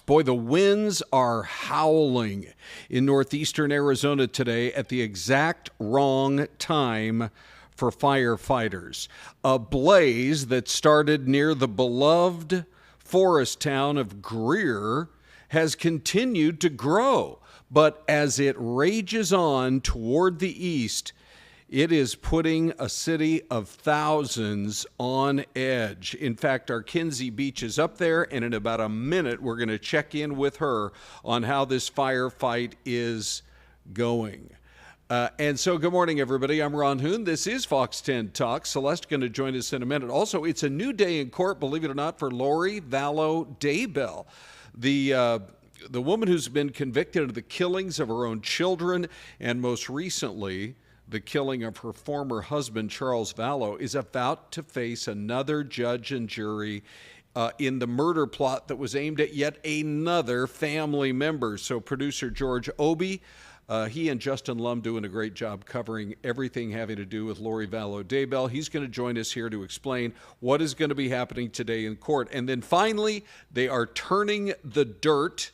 Boy, the winds are howling in northeastern Arizona today at the exact wrong time for firefighters. A blaze that started near the beloved forest town of Greer has continued to grow, but as it rages on toward the east, it is putting a city of thousands on edge. In fact, our Kinsey Beach is up there, and in about a minute, we're going to check in with her on how this firefight is going. And so, good morning, everybody. I'm Ron Hoon. This is Fox 10 Talk. Syleste going to join us in a minute. Also, it's a new day in court, believe it or not, for Lori Vallow Daybell, the woman who's been convicted of the killings of her own children, and most recently, the killing of her former husband, Charles Vallow, is about to face another judge and jury in the murder plot that was aimed at yet another family member. So producer George Obie, he and Justin Lum doing a great job covering everything having to do with Lori Vallow Daybell. He's going to join us here to explain what is going to be happening today in court. And then finally, they are turning the dirt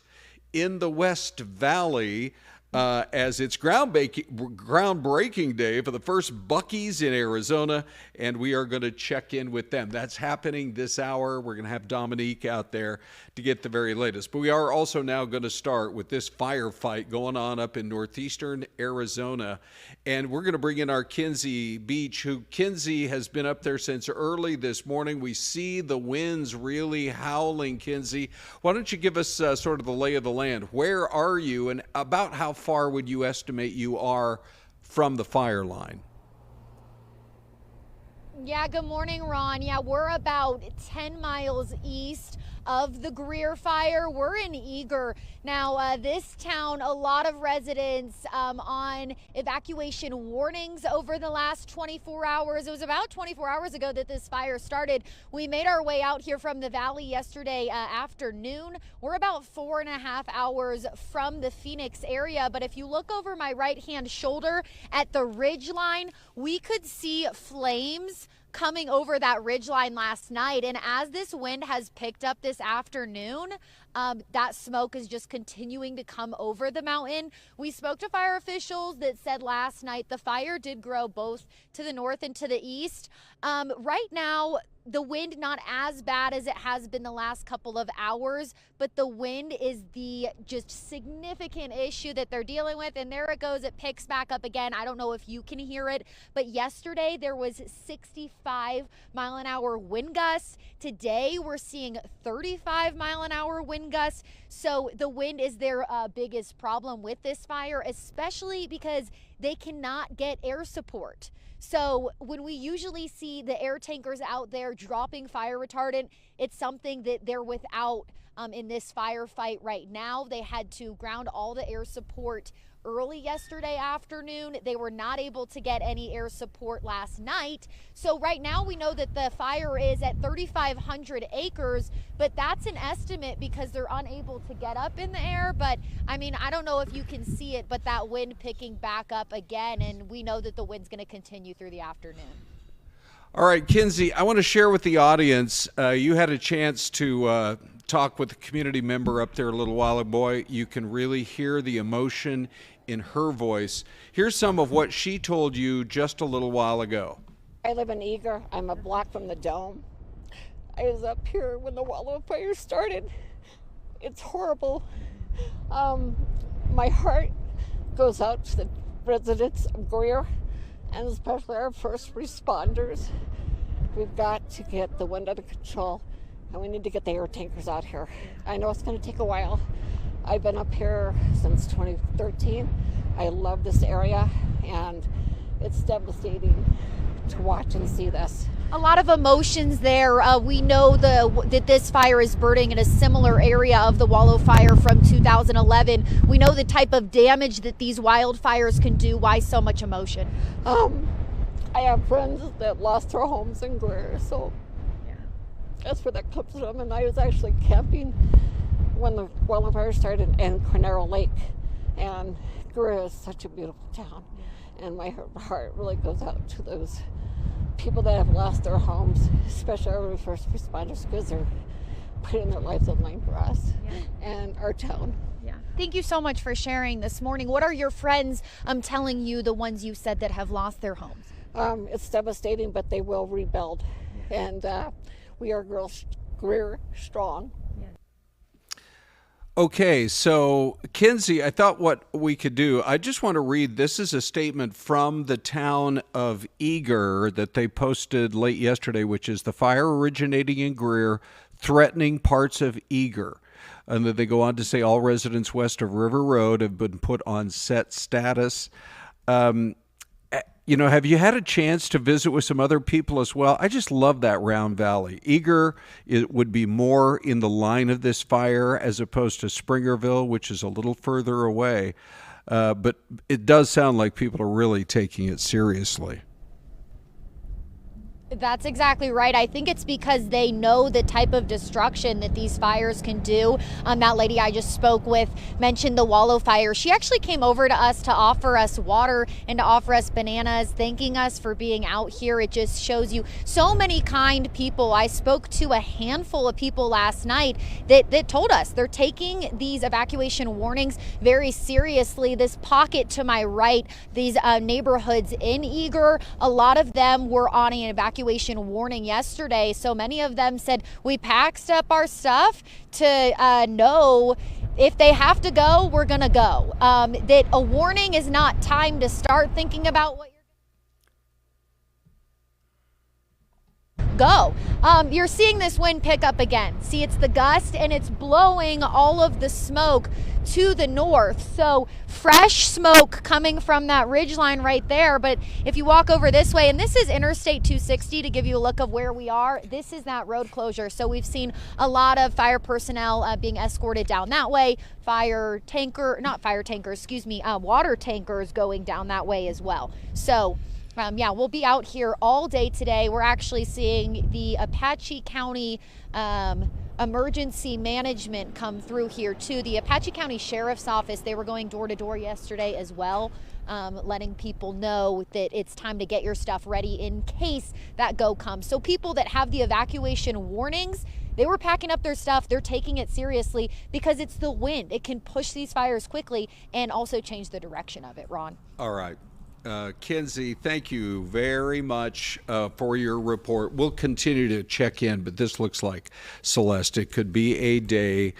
in the West Valley as it's groundbreaking day for the first Buc-ee's in Arizona, and we are going to check in with them. That's happening this hour. We're going to have Dominique out there to get the very latest. But we are also now going to start with this firefight going on up in northeastern Arizona, and we're going to bring in our Kinsey Beach, who Kinsey has been up there since early this morning. We see the winds really howling. Kinsey, why don't you give us sort of the lay of the land? Where are you, and about how far would you estimate you are from the fire line? Yeah, good morning, Ron. Yeah, we're about 10 miles east of the Greer Fire. We're in Eagar. Now, this town, a lot of residents on evacuation warnings over the last 24 hours. It was about 24 hours ago that this fire started. We made our way out here from the valley yesterday afternoon. We're about 4.5 hours from the Phoenix area, but if you look over my right-hand shoulder at the ridge line, we could see flames coming over that ridgeline last night, and as this wind has picked up this afternoon, that smoke is just continuing to come over the mountain. We spoke to fire officials that said last night the fire did grow both to the north and to the east. Right now, the wind not as bad as it has been the last couple of hours, but the wind is the just significant issue that they're dealing with. And there it goes, it picks back up again. I don't know if you can hear it, but yesterday there was 65-mile-an-hour wind gusts. Today we're seeing 35-mile-an-hour wind gusts. So the wind is their biggest problem with this fire, especially because they cannot get air support. So when we usually see the air tankers out there dropping fire retardant, it's something that they're without in this firefight right now. They had to ground all the air support early yesterday afternoon. They were not able to get any air support last night. So right now we know that the fire is at 3,500 acres, but that's an estimate because they're unable to get up in the air. But I mean, I don't know if you can see it, but that wind picking back up again, and we know that the wind's going to continue through the afternoon. All right, Kinsey, I want to share with the audience, you had a chance to talk with a community member up there a little while ago. You can really hear the emotion in her voice. Here's some of what she told you just a little while ago. I live in Eagar. I'm a block from the dome. I was up here when the wildfire started. It's horrible. My heart goes out to the residents of Greer, and especially our first responders. We've got to get the wind under control, and we need to get the air tankers out here. I know it's going to take a while. I've been up here since 2013. I love this area, and it's devastating to watch and see this. A lot of emotions there. We know that this fire is burning in a similar area of the Vallow fire from 2011. We know the type of damage that these wildfires can do. Why so much emotion? I have friends that lost their homes in Greer, so that's where that comes from. And I was actually camping when the wildfire started in Cornero Lake, and Greer is such a beautiful town, and my heart really goes out to those people that have lost their homes, especially our first responders, because they're putting their lives on the line for us and our town. Yeah. Thank you so much for sharing this morning. What are your friends telling you, the ones you said that have lost their homes? It's devastating, but they will rebuild. And we are Greer strong. Okay, so Kinsey, I thought what we could do, I just want to read, this is a statement from the town of Eagar that they posted late yesterday, which is the fire originating in Greer, threatening parts of Eagar. And then they go on to say all residents west of River Road have been put on set status. Have you had a chance to visit with some other people as well? I just love that Round Valley. Eagar, it would be more in the line of this fire as opposed to Springerville, which is a little further away. But it does sound like people are really taking it seriously. That's exactly right. I think it's because they know the type of destruction that these fires can do. That lady I just spoke with mentioned the Wallow fire. She actually came over to us to offer us water and to offer us bananas, thanking us for being out here. It just shows you so many kind people. I spoke to a handful of people last night that told us they're taking these evacuation warnings very seriously. This pocket to my right, these neighborhoods in Eagar, a lot of them were on an evacuation warning yesterday. So many of them said, we packed up our stuff to know if they have to go, we're going to go. That a warning is not time to start thinking about what you're go. You're seeing this wind pick up again. See, it's the gust and it's blowing all of the smoke to the north. So fresh smoke coming from that ridge line right there. But if you walk over this way, and this is Interstate 260 to give you a look of where we are, this is that road closure. So we've seen a lot of fire personnel being escorted down that way. Water tankers going down that way as well. So we'll be out here all day today. We're actually seeing the Apache County emergency management come through here too. The Apache County Sheriff's Office, they were going door to door yesterday as well, letting people know that it's time to get your stuff ready in case that go comes. So people that have the evacuation warnings, they were packing up their stuff. They're taking it seriously because it's the wind. It can push these fires quickly and also change the direction of it, Ron. All right. Kinsey, thank you very much for your report. We'll continue to check in, but this looks like, Syleste, it could be a day,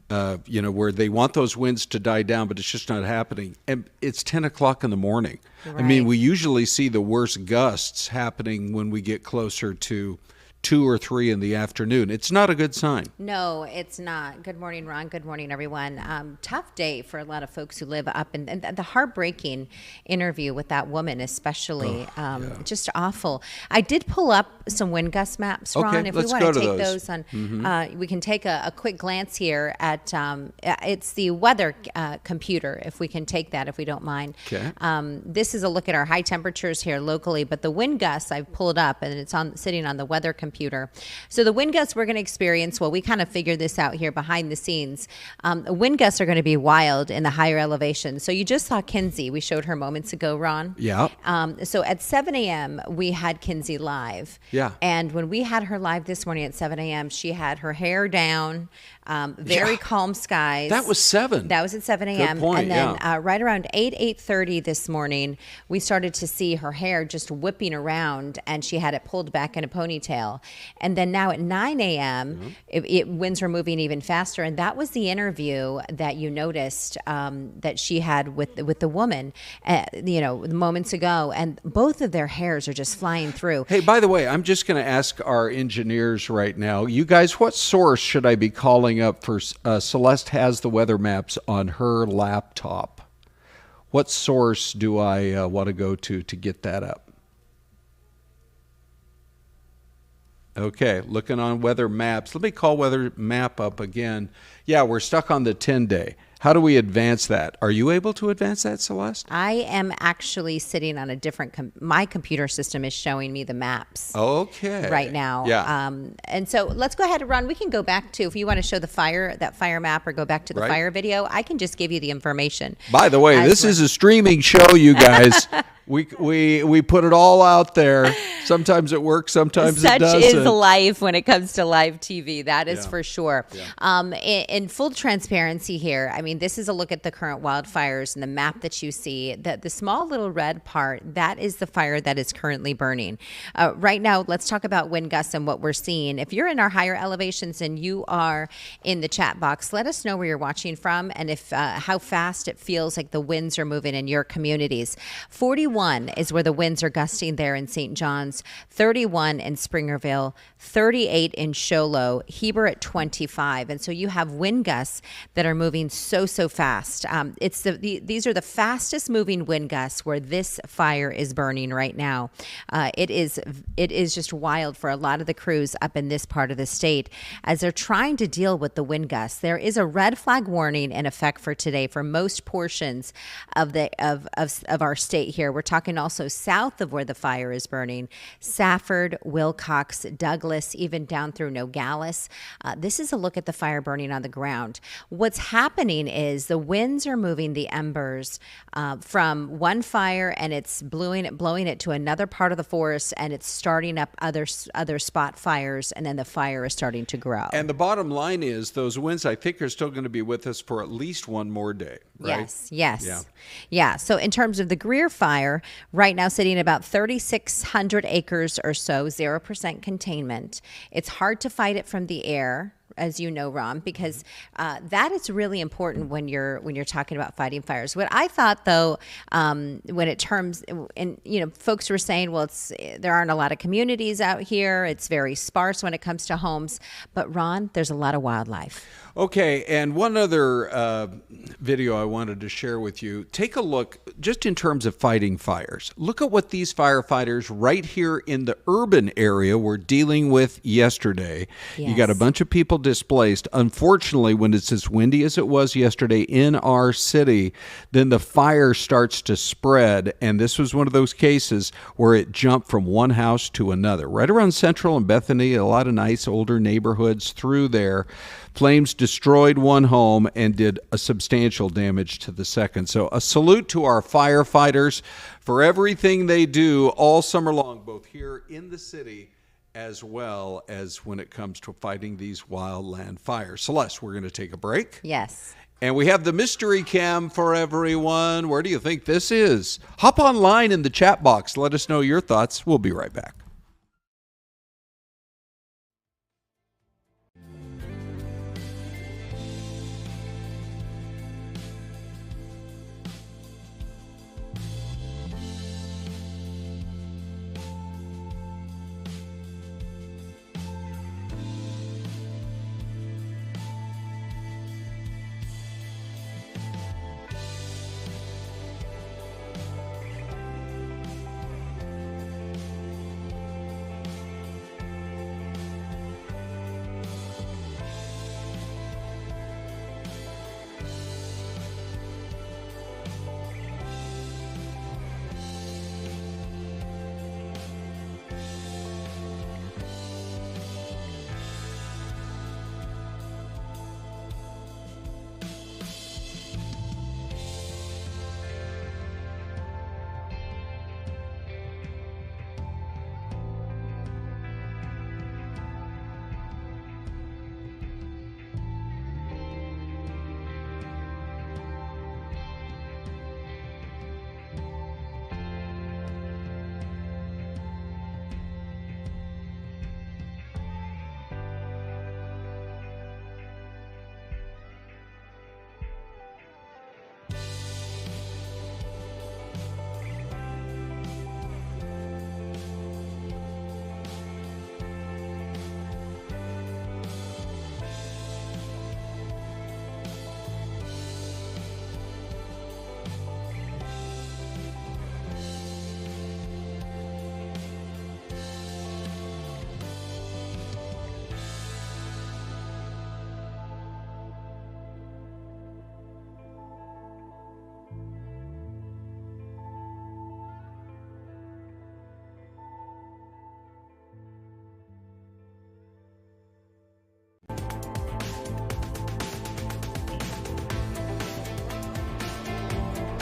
where they want those winds to die down, but it's just not happening. And it's 10 o'clock in the morning. Right. I mean, we usually see the worst gusts happening when we get closer to 2 or 3 in the afternoon. It's not a good sign. No, it's not. Good morning, Ron. Good morning, everyone. Tough day for a lot of folks who live up in the heartbreaking interview with that woman, especially. Just awful. I did pull up some wind gust maps, Ron. Okay, if let's we want go to to take those on, we can take a quick glance here at it's the weather computer, if we can take that, if we don't mind. Okay. This is a look at our high temperatures here locally, but the wind gusts I've pulled up, and it's sitting on the weather computer. So the wind gusts we're going to experience, well, we kind of figured this out here behind the scenes. Wind gusts are going to be wild in the higher elevations. So you just saw Kinsey. We showed her moments ago, Ron. Yeah. So at 7 a.m., we had Kinsey live. Yeah. And when we had her live this morning at 7 a.m., she had her hair down, very calm skies. That was 7. That was at 7 a.m. Good point, And then right around 8:30 this morning, we started to see her hair just whipping around, and she had it pulled back in a ponytail. And then now at 9 a.m., winds were moving even faster. And that was the interview that you noticed that she had with the woman, moments ago. And both of their hairs are just flying through. Hey, by the way, I'm just going to ask our engineers right now, you guys, what source should I be calling up for? Syleste has the weather maps on her laptop. What source do I want to go to get that up? Okay, looking on weather maps. Let me call weather map up again. Yeah, we're stuck on the 10-day. How do we advance that? Are you able to advance that, Syleste? I am actually sitting on a different, my computer system is showing me the maps. Okay. Right now. Yeah. And so let's go ahead, Ron. We can go back to, if you want to show that fire map or go back to the fire video, I can just give you the information. By the way, this is a streaming show, you guys. We put it all out there. Sometimes it works, sometimes it doesn't. Such is life when it comes to live TV. That is for sure. Yeah. In full transparency here, I mean, this is a look at the current wildfires and the map that you see. The small little red part, that is the fire that is currently burning. Right now, let's talk about wind gusts and what we're seeing. If you're in our higher elevations and you are in the chat box, let us know where you're watching from and if how fast it feels like the winds are moving in your communities. 41 is where the winds are gusting there in St. John's, 31 in Springerville, 38 in Show Low, Heber at 25. And so you have wind gusts that are moving so fast. These are the fastest moving wind gusts where this fire is burning right now. It is just wild for a lot of the crews up in this part of the state as they're trying to deal with the wind gusts. There is a red flag warning in effect for today for most portions of our state here. We're talking also south of where the fire is burning, Safford, Wilcox, Douglas, even down through Nogales. This is a look at the fire burning on the ground. What's happening is the winds are moving the embers from one fire and it's blowing it to another part of the forest, and it's starting up other spot fires, and then the fire is starting to grow. And the bottom line is those winds, I think, are still going to be with us for at least one more day, right? Yes. Yeah. So in terms of the Greer Fire, right now sitting at about 3,600 acres or so, 0% containment. It's hard to fight it from the air, as you know, Ron, because that is really important when you're talking about fighting fires. What I thought, though, when it terms, and folks were saying, well, there aren't a lot of communities out here. It's very sparse when it comes to homes. But Ron, there's a lot of wildlife. Okay, and one other video I wanted to share with you. Take a look, just in terms of fighting fires. Look at what these firefighters right here in the urban area were dealing with yesterday. Yes. You got a bunch of people displaced. Unfortunately, when it's as windy as it was yesterday in our city, then the fire starts to spread, and this was one of those cases where it jumped from one house to another. Right around Central and Bethany, a lot of nice older neighborhoods through there. Flames destroyed one home and did a substantial damage to the second. So a salute to our firefighters for everything they do all summer long, both here in the city as well as when it comes to fighting these wildland fires. Syleste, we're going to take a break. Yes. And we have the mystery cam for everyone. Where do you think this is? Hop online in the chat box. Let us know your thoughts. We'll be right back.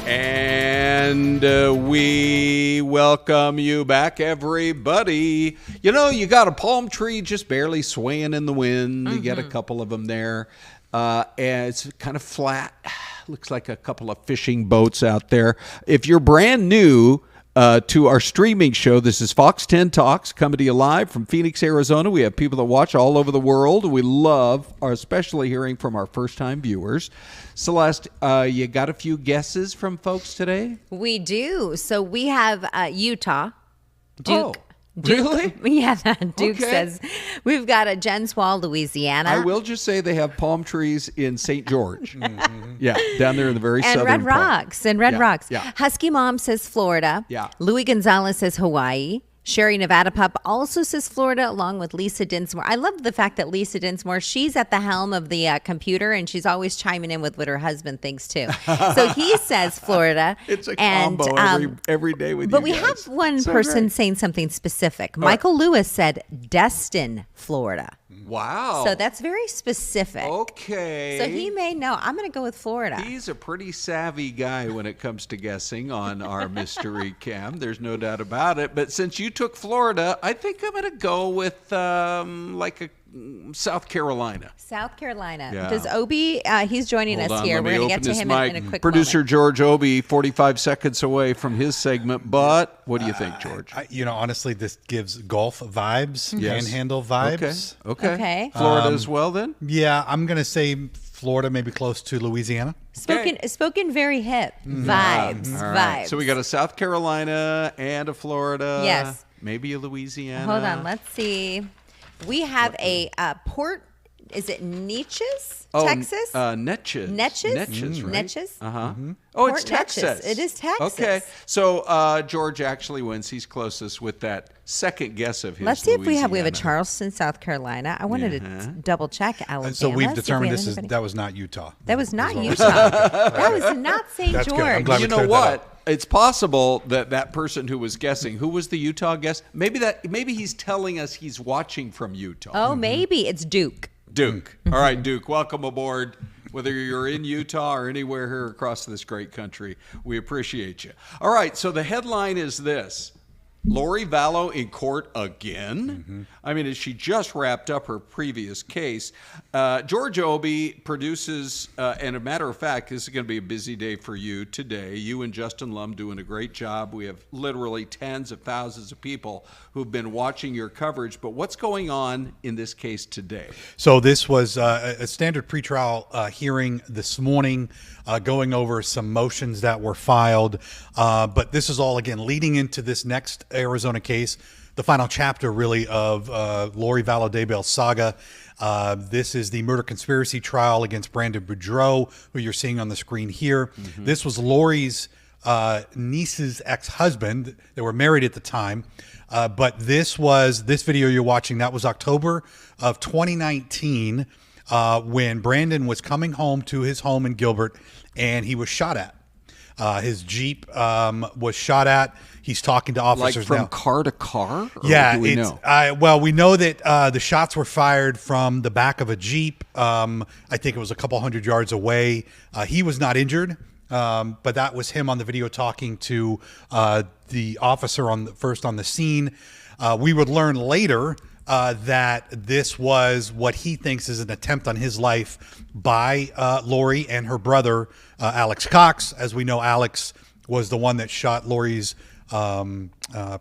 And we welcome you back, everybody. You know, you got a palm tree just barely swaying in the wind. You get a couple of them there. And it's kind of flat. Looks like a couple of fishing boats out there. If you're brand new to our streaming show, this is Fox 10 Talks, coming to you live from Phoenix, Arizona. We have people that watch all over the world. We love, especially hearing from our first-time viewers. Celeste, you got a few guesses from folks today? We do. So we have Utah. Duke. Oh, really? Yeah, Duke Okay. says we've got a Jenswall, Louisiana. I will just say they have palm trees in St. George. Yeah, down there in the very and southern Red part. Rocks. And Red Yeah, Rocks. yeah. Husky Mom says Florida. Yeah. Louis Gonzalez says Hawaii. Sherry Nevada Pup also says Florida, along with Lisa Dinsmore. I love the fact that Lisa Dinsmore, she's at the helm of the computer, and she's always chiming in with what her husband thinks, too. So he says Florida. It's a and, combo every day with you But we guys. have one So person great. saying something specific. Michael Lewis said Destin, Florida. Wow. So that's very specific. Okay. So he may know. I'm going to go with Florida. He's a pretty savvy guy when it comes to guessing on our mystery cam. There's no doubt about it. But since you took Florida, I think I'm going to go with South Carolina. South Carolina. Yeah. Does Obi, he's joining Hold us on, here. let We're me going to get open to this him mic. in a quick Producer moment. George Obi, 45 seconds away from his segment. But what do you think, George? Honestly, this gives Gulf vibes, Yes. Panhandle vibes. Okay. Okay. Florida as well, then? Yeah, I'm going to say Florida, maybe close to Louisiana. Spoken very hip. Vibes. All right. Vibes. So we got a South Carolina and a Florida. Yes. Maybe a Louisiana. Hold on. Let's see. We have a Port, is it Neches, Texas? Netches. Netches? Netches, right? Netches? Uh-huh. Oh, it's Port Neches. Texas. It is Texas. Okay. So George actually wins. He's closest with that second guess of his. Let's see if we have a Louisiana. Charleston, South Carolina. I wanted to double check Alabama. So we've see if determined we have anybody. that was not Utah. That was not Utah. That was not St. That's George. good. I'm glad we You know cleared that what? up. It's possible that person who was guessing, who was the Utah guess? Maybe he's telling us he's watching from Utah. Oh, maybe it's Duke. Duke. All right, Duke, welcome aboard. Whether you're in Utah or anywhere here across this great country, we appreciate you. All right, so the headline is this. Lori Vallow in court again? I mean, she just wrapped up her previous case. George Obi produces, and a matter of fact, this is going to be a busy day for you today. You and Justin Lum doing a great job. We have literally tens of thousands of people who've been watching your coverage. But what's going on in this case today? So this was a standard pretrial hearing this morning, going over some motions that were filed. But this is all, again, leading into this next Arizona case, the final chapter, really, of Lori Vallow Daybell's saga. This is the murder conspiracy trial against Brandon Boudreaux, who you're seeing on the screen here. This was Lori's niece's ex-husband. They were married at the time. But this video you're watching, that was October of 2019, when Brandon was coming home to his home in Gilbert, and he was shot at. His Jeep was shot at. He's talking to officers Like from now. car to car? Or Yeah, what do we know? well, we know that the shots were fired from the back of a Jeep. I think it was a couple hundred yards away. He was not injured, but that was him on the video talking to the officer first on the scene. We would learn later that this was what he thinks is an attempt on his life by Lori and her brother, Alex Cox. As we know, Alex was the one that shot Lori's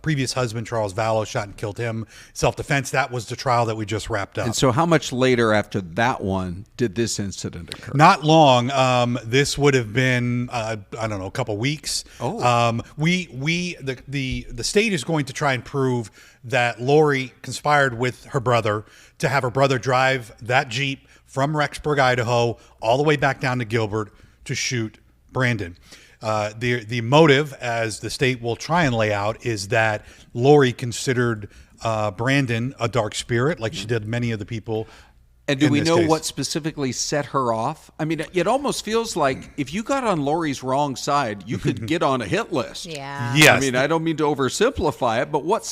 previous husband, Charles Vallow, shot and killed him. Self-defense. That was the trial that we just wrapped up. And so how much later after that one did this incident occur? Not long. This would have been, I don't know, a couple weeks. Oh. The state is going to try and prove that Lori conspired with her brother to have her brother drive that Jeep from Rexburg, Idaho, all the way back down to Gilbert to shoot Brandon. The motive, as the state will try and lay out, is that Lori considered Brandon a dark spirit, like she did many of the people. And do in we this know case. what specifically set her off? I mean, it almost feels like if you got on Lori's wrong side, you could get on a hit list. Yeah. Yes. I mean, I don't mean to oversimplify it, but what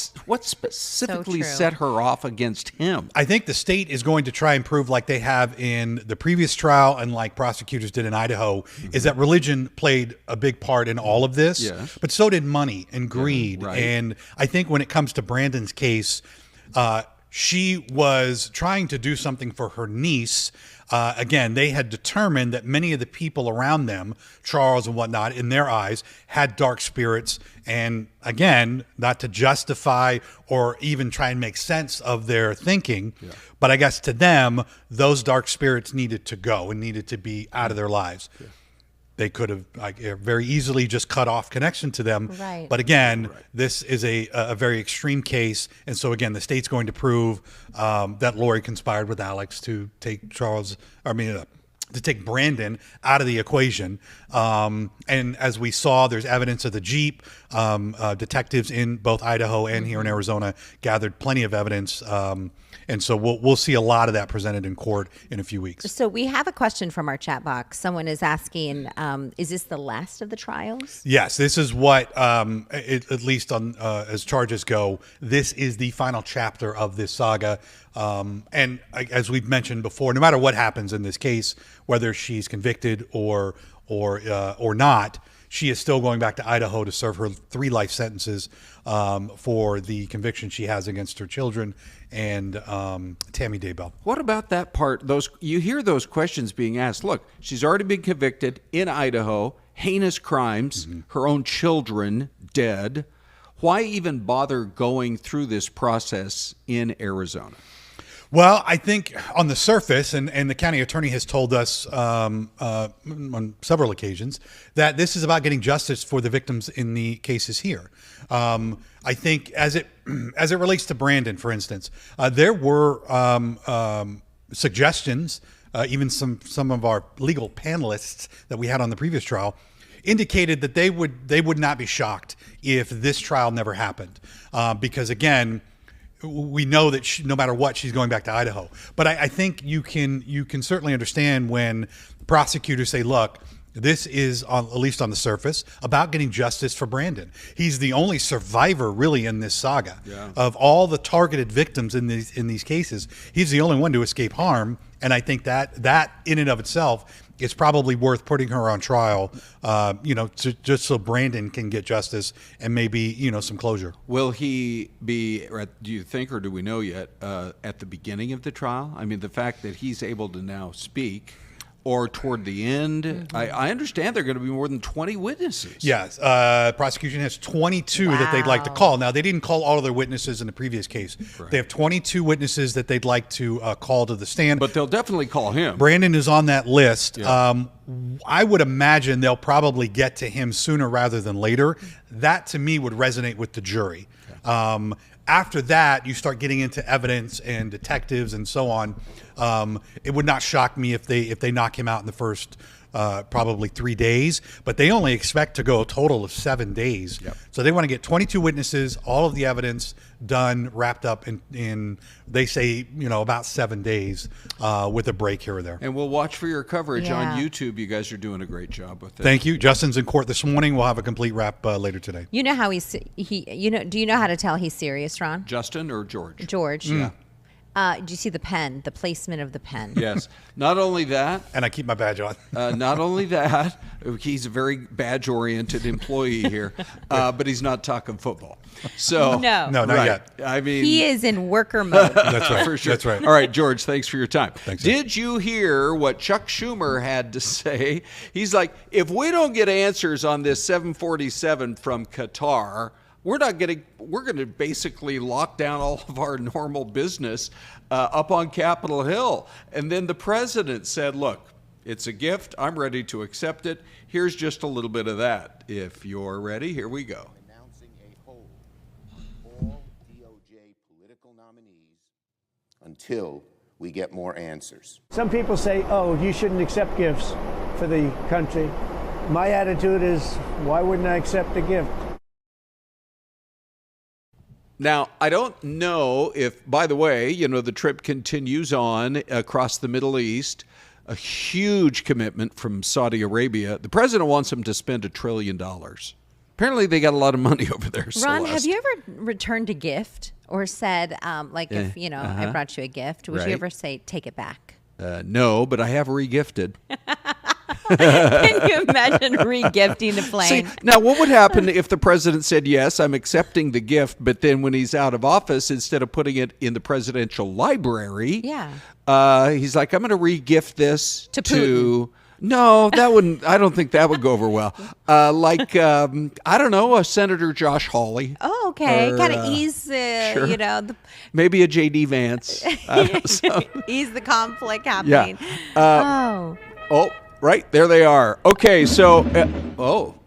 specifically true. set her off against him? I think the state is going to try and prove, like they have in the previous trial and like prosecutors did in Idaho, is that religion played a big part in all of this. Yes. But so did money and greed. right. And I think when it comes to Brandon's case, she was trying to do something for her niece. Again, they had determined that many of the people around them, Charles and whatnot, in their eyes, had dark spirits. And again, not to justify or even try and make sense of their thinking, but I guess to them, those dark spirits needed to go and needed to be out of their lives. They could have very easily just cut off connection to them. Right. But again, this is a very extreme case. And so, again, the state's going to prove that Lori conspired with Alex to take to take Brandon out of the equation. And as we saw, there's evidence of the Jeep. Detectives in both Idaho and here in Arizona gathered plenty of evidence. And so we'll see a lot of that presented in court in a few weeks. So we have a question from our chat box. Someone is asking, is this the last of the trials? Yes, this is what, at least on as charges go, this is the final chapter of this saga. And as we've mentioned before, no matter what happens in this case, whether she's convicted or not, she is still going back to Idaho to serve her 3 life sentences for the conviction she has against her children and Tammy Daybell. What about that part? You hear those questions being asked. Look, she's already been convicted in Idaho, heinous crimes, her own children dead. Why even bother going through this process in Arizona? Well, I think on the surface, and the county attorney has told us on several occasions that this is about getting justice for the victims in the cases here. I think as it relates to Brandon, for instance, there were suggestions, even some of our legal panelists that we had on the previous trial indicated that they would not be shocked if this trial never happened, because again, we know that no matter what, she's going back to Idaho. But I think you can certainly understand when prosecutors say, look, this is, at least on the surface, about getting justice for Brandon. He's the only survivor really in this saga. Of all the targeted victims in these cases. He's the only one to escape harm. And I think that in and of itself is probably worth putting her on trial, just so Brandon can get justice and maybe, some closure. Will he be, do you think, or do we know yet, at the beginning of the trial? I mean, the fact that he's able to now speak, or toward the end? I understand there are going to be more than 20 witnesses. Yes. Prosecution has 22 that they'd like to call. Now, they didn't call all of their witnesses in the previous case. Right. They have 22 witnesses that they'd like to call to the stand. But they'll definitely call him. Brandon is on that list. Yeah. I would imagine they'll probably get to him sooner rather than later. That, to me, would resonate with the jury. Okay. After that, you start getting into evidence and detectives and so on. It would not shock me if they knock him out in the first probably 3 days, but they only expect to go a total of 7 days. Yep. So they want to get 22 witnesses, all of the evidence done, wrapped up in they say, about 7 days with a break here or there. And we'll watch for your coverage Yeah. on YouTube. You guys are doing a great job with it. Thank you. Justin's in court this morning. We'll have a complete wrap later today. You know how do you know how to tell he's serious, Ron? Justin or George? George. Yeah. Do you see the pen, the placement of the pen? Yes. Not only that, And I keep my badge on. not only that, he's a very badge-oriented employee here, but he's not talking football. So No. No, not right. yet. I mean, He is in worker mode. That's right. for sure. That's right. All right, George, thanks for your time. Thanks, sir. Did you hear what Chuck Schumer had to say? He's like, if we don't get answers on this 747 from Qatar, we're going to basically lock down all of our normal business up on Capitol Hill. And then the president said, look, it's a gift. I'm ready to accept it. Here's just a little bit of that. If you're ready, here we go. Announcing a hold on all DOJ political nominees until we get more answers. Some people say, oh, you shouldn't accept gifts for the country. My attitude is, why wouldn't I accept a gift? Now, I don't know if, by the way, the trip continues on across the Middle East. A huge commitment from Saudi Arabia. The president wants them to spend $1 trillion. Apparently, they got a lot of money over there. Ron, Celeste. have you ever returned a gift or said, if I brought you a gift, would you ever say, take it back? No, but I have regifted. Can you imagine regifting the plane? See, now, what would happen if the president said, yes, I'm accepting the gift, but then when he's out of office, instead of putting it in the presidential library, he's like, I'm going to regift this to Putin. No, that wouldn't. I don't think that would go over well. I don't know, Senator Josh Hawley. Oh, okay. Kind of ease, sure. Maybe a J.D. Vance. Ease the conflict happening. Yeah. Oh, right. There they are. Okay, so,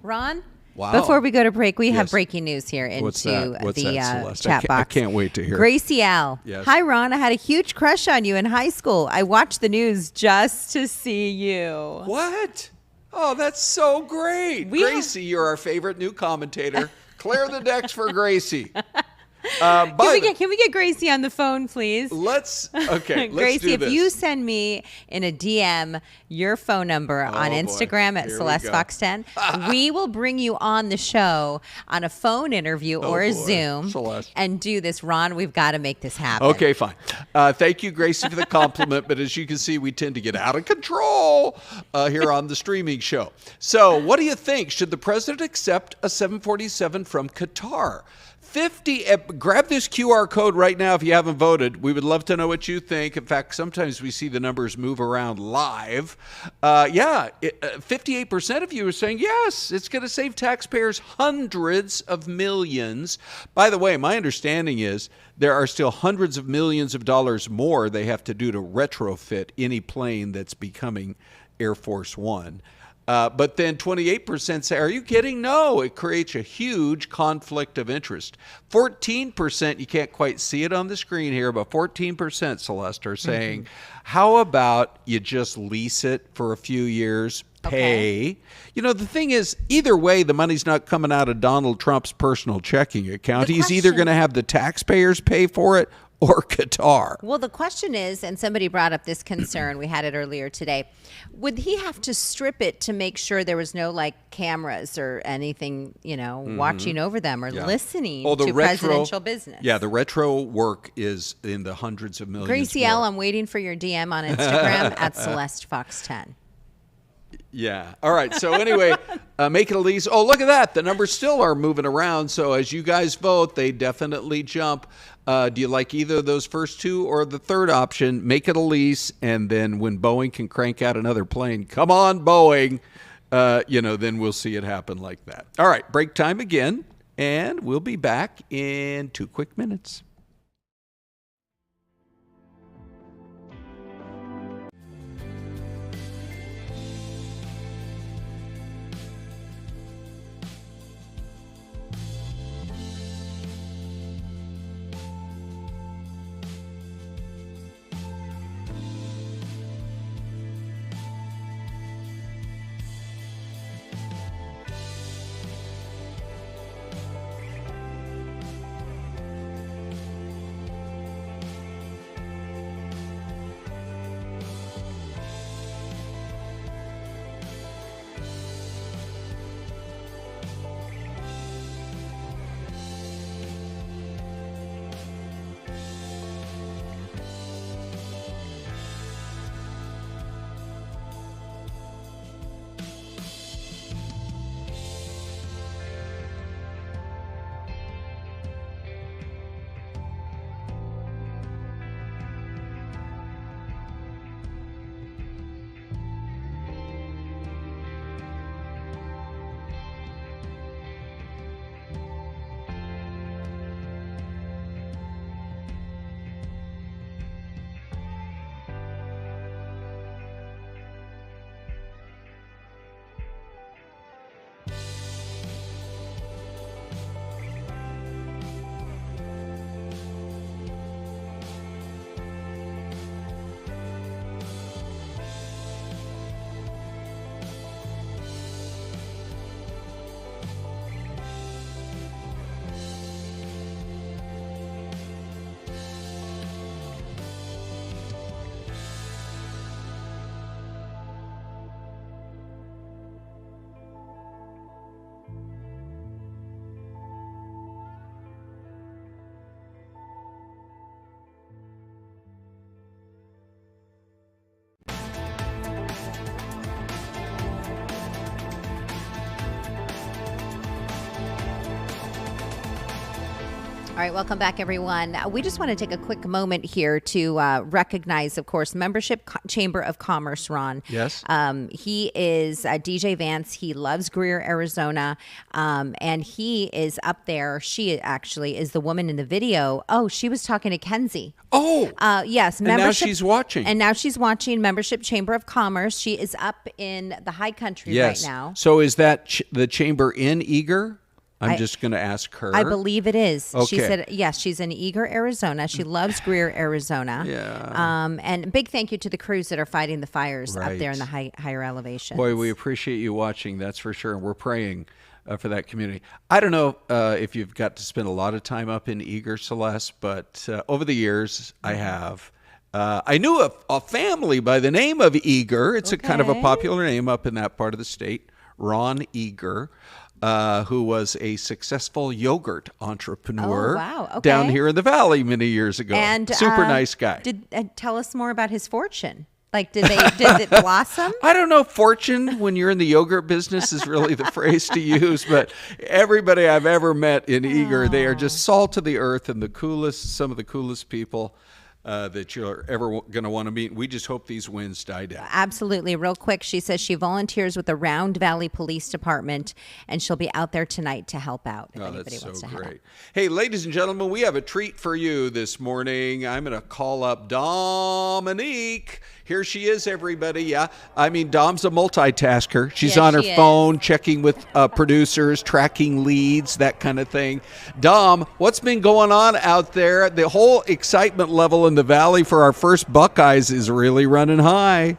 Ron? Wow. Before we go to break, we have breaking news here into What's the that, chat box. I can't wait to hear. Gracie L. Yes. Hi, Ron. I had a huge crush on you in high school. I watched the news just to see you. What? Oh, that's so great. Gracie, you're our favorite new commentator. Clear the decks for Gracie. Can we get Gracie on the phone, please? Let's Gracie, do this. if you send me in a DM your phone number on Instagram at Syleste Fox 10, we will bring you on the show on a phone interview or a Zoom and do this. Ron, we've got to make this happen. Okay, fine. Thank you, Gracie, for the compliment. But as you can see, we tend to get out of control here on the streaming show. So what do you think? Should the president accept a 747 from Qatar? Grab this QR code right now if you haven't voted. We would love to know what you think. In fact, sometimes we see the numbers move around live. 58% of you are saying, yes, it's going to save taxpayers hundreds of millions. By the way, my understanding is there are still hundreds of millions of dollars more they have to do to retrofit any plane that's becoming Air Force One. But then 28% say, are you kidding? No, it creates a huge conflict of interest. 14%, you can't quite see it on the screen here, but 14%, Celeste, are saying, how about you just lease it for a few years, pay? The thing is, either way, the money's not coming out of Donald Trump's personal checking account. He's either going to have the taxpayers pay for it or Qatar. Well, the question is, and somebody brought up this concern, we had it earlier today, would he have to strip it to make sure there was no cameras or anything, watching over them or listening to presidential business? Yeah, the retro work is in the hundreds of millions. Gracie L., I'm waiting for your DM on Instagram at Syleste Fox 10. Yeah. All right. So anyway, make it a lease. Oh, look at that. The numbers still are moving around. So as you guys vote, they definitely jump. Do you like either of those first two or the third option? Make it a lease, and then when Boeing can crank out another plane, come on, Boeing, then we'll see it happen like that. All right. Break time again, and we'll be back in 2 quick minutes. All right, welcome back, everyone. We just want to take a quick moment here to recognize, of course, Membership Chamber of Commerce, Ron. Yes. He is DJ Vance. He loves Greer, Arizona, and he is up there. She actually is the woman in the video. Oh, she was talking to Kenzie. Oh, yes. and now she's watching. And now she's watching Membership Chamber of Commerce. She is up in the high country right now. So is that the chamber in Eagar? I'm just going to ask her. I believe it is. Okay. She said, yes, she's in Eagar, Arizona. She loves Greer, Arizona. Yeah. And big thank you to the crews that are fighting the fires up there in the Right. higher elevations. Boy, we appreciate you watching, that's for sure. And we're praying for that community. I don't know if you've got to spend a lot of time up in Eagar, Celeste, but over the years I have. I knew a family by the name of Eagar. It's a kind of a popular name up in that part of the state. Ron Eagar. Who was a successful yogurt entrepreneur down here in the Valley many years ago. And super nice guy. Tell us more about his fortune. Like, did it blossom? I don't know. Fortune, when you're in the yogurt business, is really the phrase to use. But everybody I've ever met in Eagar, they are just salt of the earth and the coolest, some of the coolest people that you're ever going to want to meet. We just hope these winds die down. Absolutely. Real quick, she says she volunteers with the Round Valley Police Department, and she'll be out there tonight to help out if anybody wants to help. Hey, ladies and gentlemen, we have a treat for you this morning. I'm going to call up Dominique. Here she is, everybody. Yeah, I mean, Dom's a multitasker. She's on her phone, checking with producers, tracking leads, that kind of thing. Dom, what's been going on out there? The whole excitement level in the Valley for our first Buckeyes is really running high.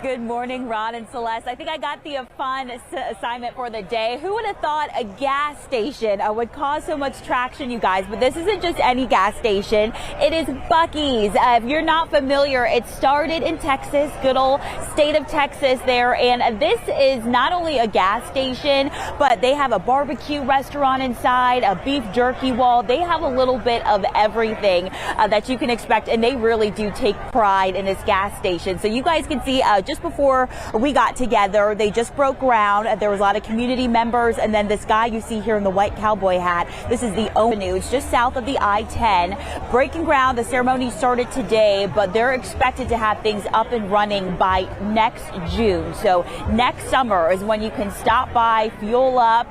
Good morning, Ron and Celeste. I think I got the fun assignment for the day. Who would have thought a gas station would cause so much traction, you guys? But this isn't just any gas station. It is Buc-ee's. If you're not familiar, it started in Texas, good old state of Texas there. And this is not only a gas station, but they have a barbecue restaurant inside, a beef jerky wall. They have a little bit of everything that you can expect. And they really do take pride in this gas station. So you guys can see just before we got together, they just broke ground. There was a lot of community members, and then this guy you see here in the white cowboy hat, this is the Avenue. It's just south of the I-10. Breaking ground, the ceremony started today, but they're expected to have things up and running by next June. So next summer is when you can stop by, fuel up,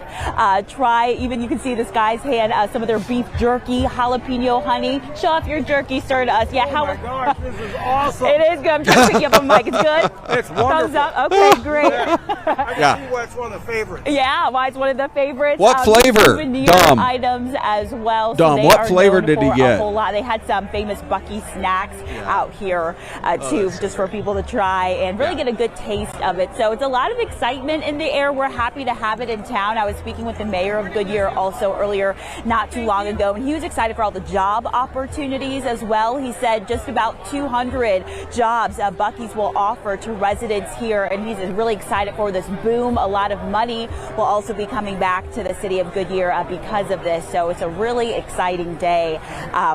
try, even you can see this guy's hand, some of their beef jerky, jalapeno honey. Show off your jerky, sir, to us. Yeah, oh my gosh, this is awesome. It is good. I'm trying to pick you up on mic. It's good. It's wonderful. Thumbs up. Okay, great. I can see why it's one of the favorites. Yeah, why it's one of the favorites. What flavor? Dom. Items as well. Dom, so what flavor did he get? A whole lot. They had some famous Buc-ee snacks out here too, just for people to try and really get a good taste of it. So it's a lot of excitement in the air. We're happy to have it in town. I was speaking with the mayor of Goodyear also earlier, not too long ago, and he was excited for all the job opportunities as well. He said just about 200 jobs Buc-ee's will offer to residents here, and he's really excited for this boom. A lot of money will also be coming back to the city of Goodyear because of this. So it's a really exciting day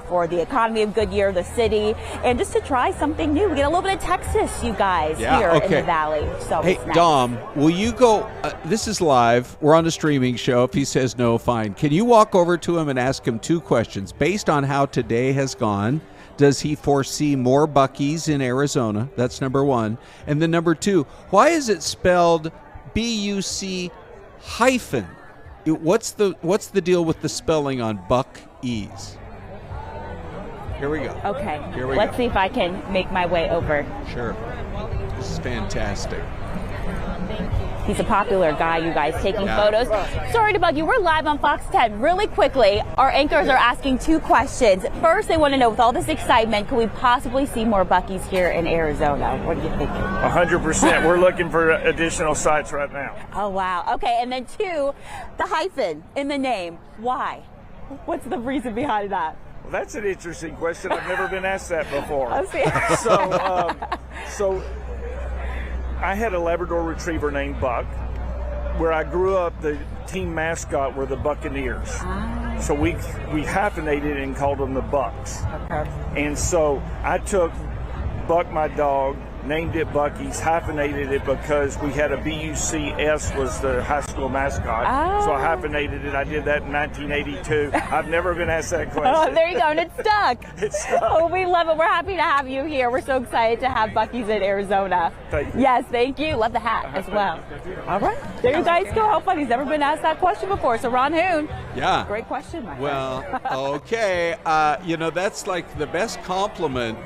for the economy of Goodyear, the city, and just to try something new. We get a little bit of Texas, you guys, here in the Valley. So hey, nice. Dom, will you go? This is live. We're on a streaming show. If he says no, fine. Can you walk over to him and ask him two questions based on how today has gone? Does he foresee more Buc-ee's in Arizona? That's number one. And then number two, why is it spelled B-U-C hyphen? What's the deal with the spelling on Buc-ee's? Here we go. Okay. Let's see if I can make my way over. Sure. This is fantastic. He's a popular guy, you guys, taking photos. Sorry to bug you. We're live on Fox 10. Really quickly, our anchors are asking two questions. First, they want to know, with all this excitement, can we possibly see more Buc-ee's here in Arizona? What do you think? 100%. We're looking for additional sites right now. Oh, wow. Okay, and then two, the hyphen in the name. Why? What's the reason behind that? Well, that's an interesting question. I've never been asked that before. Let's see. So I had a Labrador Retriever named Buck. Where I grew up, the team mascot were the Buccaneers. So we hyphenated and called them the Bucks. Okay. And so I took Buck, my dog, named it Buc-ee's, hyphenated it because we had a BUCS was the high school mascot. Oh. So I hyphenated it. I did that in 1982. I've never been asked that question. Oh, there you go, and it's stuck. It's stuck. Oh, we love it. We're happy to have you here. We're so excited to have Buc-ee's in Arizona. Thank you. Yes, thank you. Love the hat as well. All right, there you guys go. How fun. He's never been asked that question before. So Ron Hoon. Yeah. Great question, my friend. Well, okay. That's like the best compliment.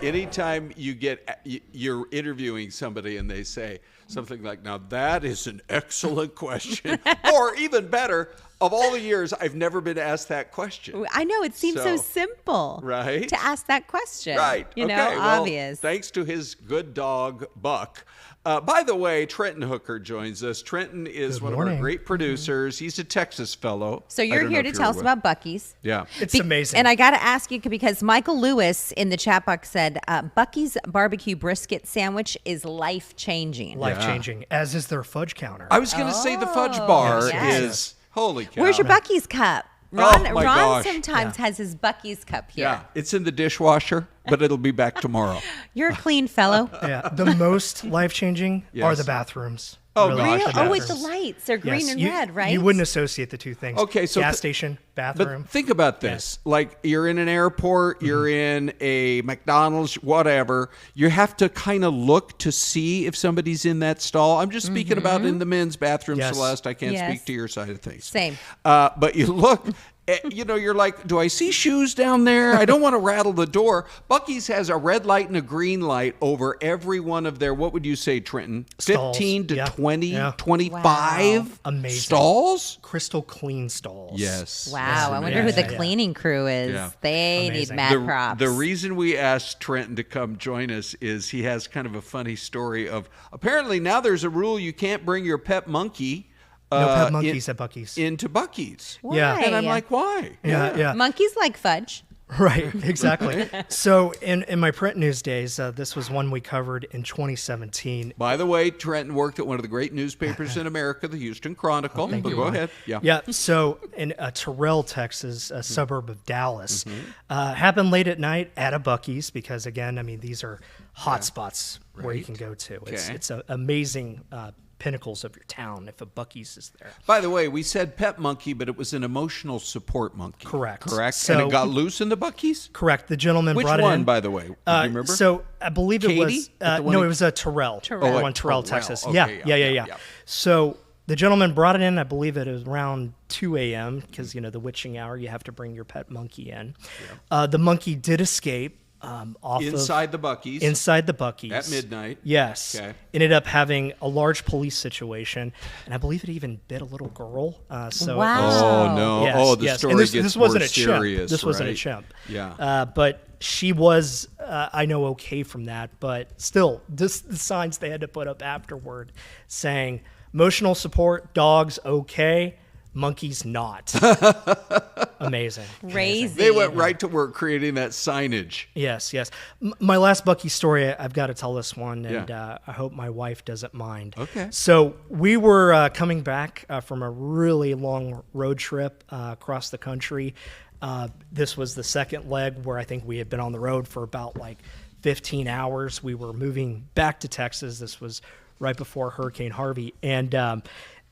Anytime you're interviewing somebody and they say something like, now that is an excellent question. Or even better, of all the years, I've never been asked that question. I know, it seems so simple, right, to ask that question. Right. You know, well, obvious. Thanks to his good dog, Buck. By the way, Trenton Hooker joins us. Trenton is one of our great producers. He's a Texas fellow. So you're here to tell us about Buc-ee's. Yeah. It's amazing. And I got to ask you, because Michael Lewis in the chat box said Buc-ee's barbecue brisket sandwich is life-changing. Life-changing, as is their fudge counter. I was going to say the fudge bar is, holy cow. Where's your Buc-ee's cup? Ron my gosh. sometimes has his Buc-ee's cup here. Yeah, it's in the dishwasher, but it'll be back tomorrow. You're a clean fellow. Yeah, the most life-changing are the bathrooms. Oh, Really, gosh. the Oh, with bathrooms. the lights. They're green and red, right? You wouldn't associate the two things. Okay, so gas station, bathroom. But think about this. Like, you're in an airport, you're in a McDonald's, whatever. You have to kind of look to see if somebody's in that stall. I'm just speaking about in the men's bathroom, Yes. Celeste. I can't Yes. speak to your side of things. Same. But you look... you're like, do I see shoes down there? I don't want to rattle the door. Buc-ee's has a red light and a green light over every one of their, what would you say, Trenton? Stalls. 15 to Yeah. 20, Yeah. 25 Amazing. stalls? Crystal clean stalls. Yes. Wow, I wonder who the cleaning crew is. Yeah. They need Amazing. mad props. The reason we asked Trenton to come join us is he has kind of a funny story of, apparently now there's a rule you can't bring your pet monkey No pet monkeys at Buc-ee's. into Buc-ee's. Yeah. And I'm like, why? Yeah. Monkeys like fudge. Right, exactly. So in my print news days, this was one we covered in 2017. By the way, Trenton worked at one of the great newspapers in America, the Houston Chronicle. But go ahead. Yeah. Yeah, so in Terrell, Texas, a suburb of Dallas, happened late at night at a Buc-ee's because, again, I mean, these are hot spots where you can go to. It's an amazing pinnacles of your town if a Buc-ee's is there. By the way, we said pet monkey, but it was an emotional support monkey. Correct. So, and it got loose in the Buc-ee's? Correct. The gentleman Which brought one, it in. by the way? Do you remember? So I believe Katie? it was no, it was a Terrell. Terrell. One Terrell, Texas. Okay, Yeah. So the gentleman brought it in. I believe it was around 2 a.m. because the witching hour. You have to bring your pet monkey in. The monkey did escape. Inside the Buc-ee's? Inside the Buc-ee's. At midnight? Yes. Okay. Ended up having a large police situation, and I believe it even bit a little girl. So Wow. Oh, no. Yes, the yes. story And this gets wasn't more a chimp. serious. This wasn't a right? chimp. Yeah. But she was, I know, okay from that. But still, the signs they had to put up afterward saying, emotional support, dogs okay, monkeys not. Amazing. Crazy. They went right to work creating that signage. Yes. My last Buc-ee story, I've got to tell this one, and I hope my wife doesn't mind. Okay. So we were coming back from a really long road trip across the country. This was the second leg where I think we had been on the road for about 15 hours. We were moving back to Texas. This was right before Hurricane Harvey. And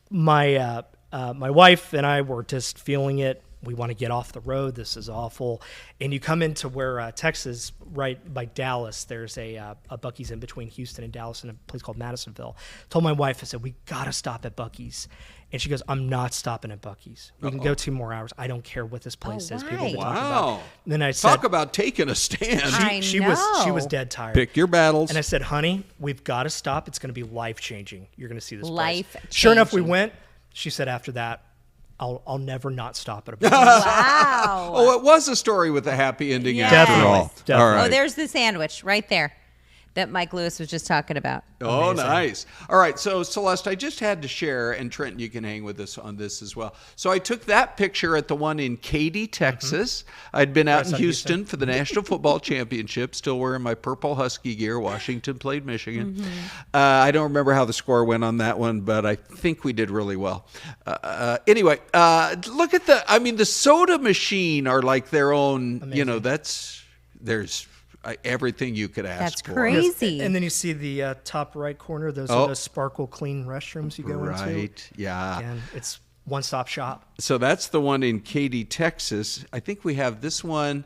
my wife and I were just feeling it. We want to get off the road. This is awful. And you come into where Texas, right by Dallas, there's a Buc-ee's in between Houston and Dallas in a place called Madisonville. Told my wife, I said, we got to stop at Buc-ee's. And she goes, I'm not stopping at Buc-ee's. We can go 2 more hours. I don't care what this place is. People will talk about. And then I said, Talk about taking a stand. she was dead tired. Pick your battles. And I said, honey, we've got to stop. It's going to be life-changing. You're going to see this place. Life-changing. Sure enough, we went. She said after that, I'll never not stop at a Buc-ee's. Wow. Oh, it was a story with a happy ending Yes. after Definitely. all. Definitely. All right. Oh, there's the sandwich right there that Mike Lewis was just talking about. Oh, nice. All right. So, Celeste, I just had to share, and Trenton, you can hang with us on this as well. So I took that picture at the one in Katy, Texas. I'd been out in Houston for the National Football Championship, still wearing my purple Husky gear. Washington played Michigan. I don't remember how the score went on that one, but I think we did really well. Anyway, look at the soda machine are like their own, there's everything you could ask That's for. crazy. And then you see the top right corner. Those are the sparkle clean restrooms you go into. Right, yeah. And it's one-stop shop. So that's the one in Katy, Texas. I think we have this one.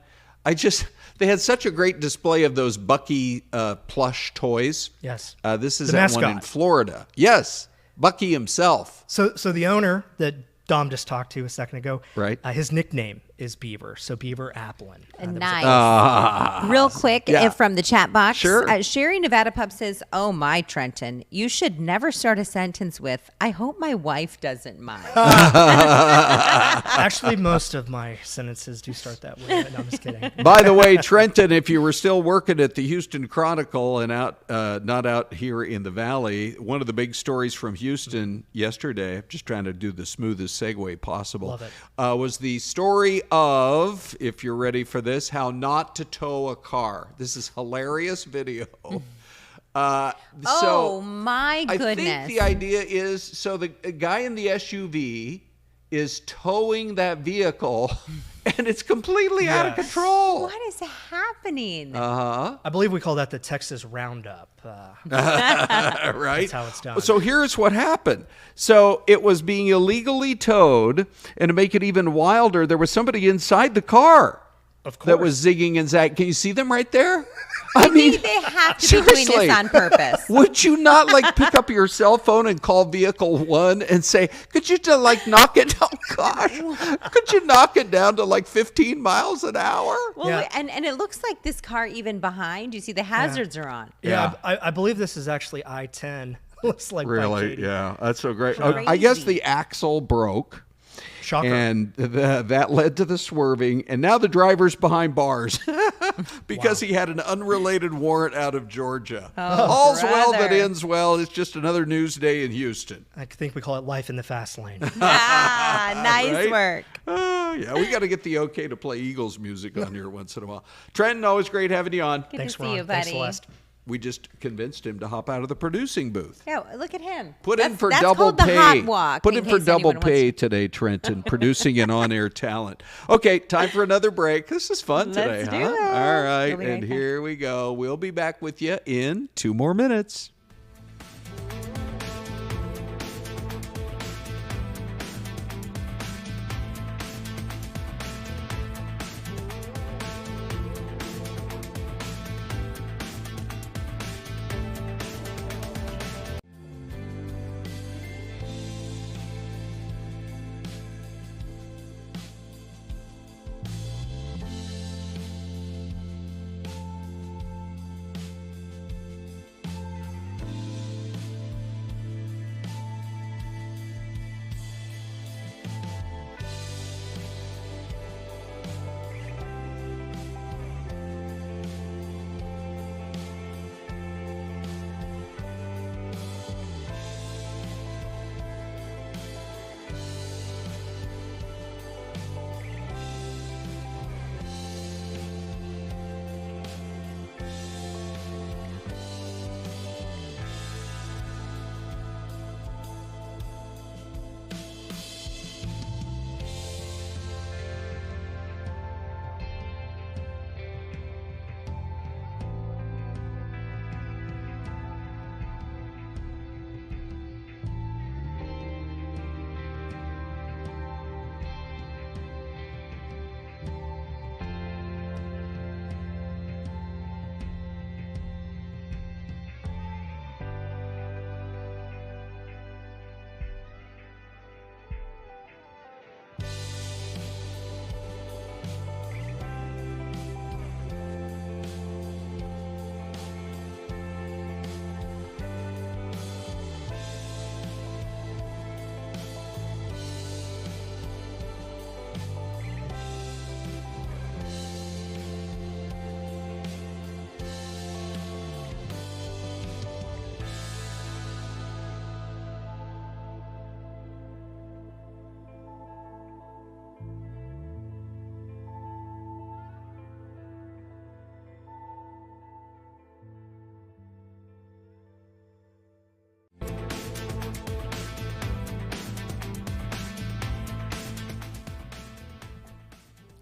They had such a great display of those Buc-ee plush toys. Yes. This is The that one in mascot. Florida. Yes, Buc-ee himself. So the owner that Dom just talked to a second ago, Right. His nickname is Beaver. So Beaver Applin. Nice. Real quick, Yeah. from the chat box, Sure. Sherry Nevada Pup says, "Oh my, Trenton, you should never start a sentence with, I hope my wife doesn't mind." Actually, most of my sentences do start that way. No, I'm just kidding. By the way, Trenton, if you were still working at the Houston Chronicle and not out here in the Valley, one of the big stories from Houston yesterday, just trying to do the smoothest segue possible, Love it. was the story of, if you're ready for this, how not to tow a car. This is hilarious video. Oh my I goodness. think the idea is, so the guy in the SUV is towing that vehicle, and it's completely out of Yes. control. What is happening? I believe we call that the Texas Roundup. Right? That's how it's done. So here's what happened. So it was being illegally towed, and to make it even wilder, there was somebody inside the car Of course. that was zigging and zagging. Can you see them right there? I think they have to be doing seriously. this on purpose. Would you not pick up your cell phone and call vehicle 1 and say, could you knock it down? Gosh, could you knock it down to 15 miles an hour? Well, Yeah. and it looks like this car even behind. You see the hazards are on. Yeah, I believe this is actually I-10. Looks like by Really? Katy. Yeah, that's so great. Crazy. I guess the axle broke. Shocker. And that led to the swerving. And now the driver's behind bars because he had an unrelated warrant out of Georgia. All's well that brother. ends well. It's just another news day in Houston. I think we call it life in the fast lane. Nice Right? work. Yeah, we got to get the okay to play Eagles music on here once in a while. Trenton, always great having you on. Good Thanks, to Ron. see you, Thanks, buddy. Celeste. We just convinced him to hop out of the producing booth. Yeah, look at him. Put in for That's double called pay. The hot walk, Put in in for case double anyone pay wants- today, Trenton, producing and on-air talent. Okay, time for another break. This is fun today, Let's do huh? it. All right, We'll be right and back. here we go. We'll be back with you in 2 more minutes.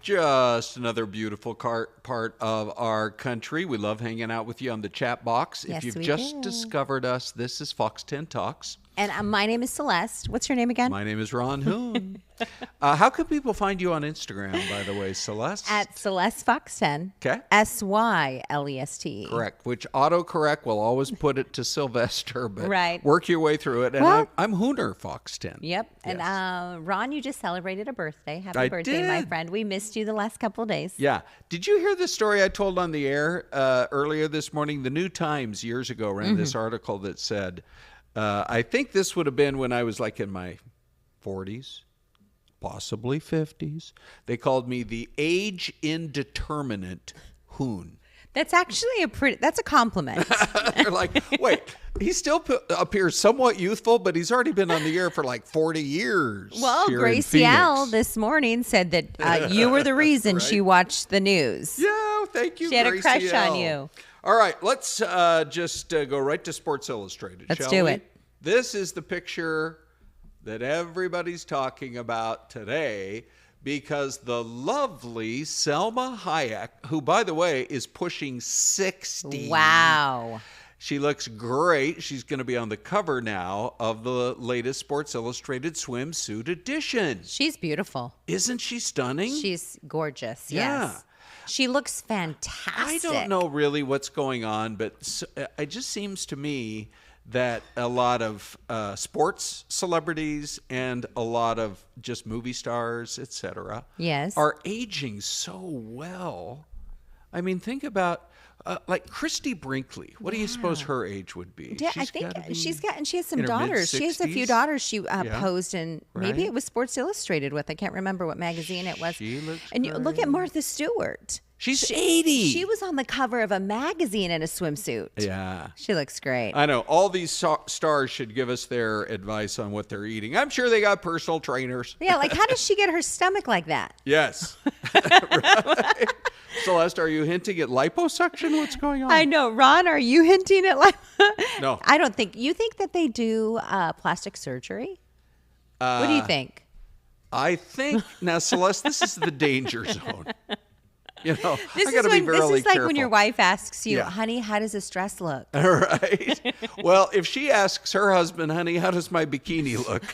Just another beautiful part of our country. We love hanging out with you on the chat box. Yes, if you've we just do. discovered us, this is Fox 10 Talks. And my name is Syleste. What's your name again? My name is Ron Hoon. How can people find you on Instagram, by the way, Syleste? At Syleste Fox 10. Okay. Syleste. Correct, which autocorrect will always put it to Sylvester, but Right. work your way through it. And Well- I'm Hooner Fox 10. Yep. Yes. And Ron, you just celebrated a birthday. Happy I birthday, my did. friend. We missed you the last couple of days. Yeah. Did you hear the story I told on the air earlier this morning? The New Times years ago ran this article that said, I think this would have been when I was like in my 40s, possibly 50s. They called me the age indeterminate Hoon. That's actually that's a compliment. They're like, wait, he still appears somewhat youthful, but he's already been on the air for like 40 years. Well, here in Gracie Al Phoenix. this morning said that you were the reason she watched the news. Yeah, thank you, She had a Gracie crush on L. you. All right, let's just go right to Sports Illustrated, Let's shall do we? it. This is the picture that everybody's talking about today because the lovely Selma Hayek, who, by the way, is pushing 60. Wow. She looks great. She's going to be on the cover now of the latest Sports Illustrated swimsuit edition. She's beautiful. Isn't she stunning? She's gorgeous. Yeah. Yes. She looks fantastic. I don't know really what's going on, but it just seems to me that a lot of sports celebrities and a lot of just movie stars, etc., Yes. are aging so well. I mean, think about like Christy Brinkley. What do you suppose her age would be? Yeah, I think gotta be she has some in her daughters. She has a few mid-60s. daughters she posed in. Maybe Right. it was Sports Illustrated with. I can't remember what magazine it was. She looks and you look at Martha Stewart. She's 80. She was on the cover of a magazine in a swimsuit. Yeah. She looks great. I know. All these stars should give us their advice on what they're eating. I'm sure they got personal trainers. Yeah, like how does she get her stomach like that? Yes. Right. Celeste, are you hinting at liposuction? What's going on? I know. Ron, are you hinting at like No. I don't think you think that they do plastic surgery? What do you think? I think now, Celeste, this is the danger zone. You know, This I got to be really this is like careful. when your wife asks you, Yeah. honey, how does this dress look? Right. Well, if she asks her husband, honey, how does my bikini look?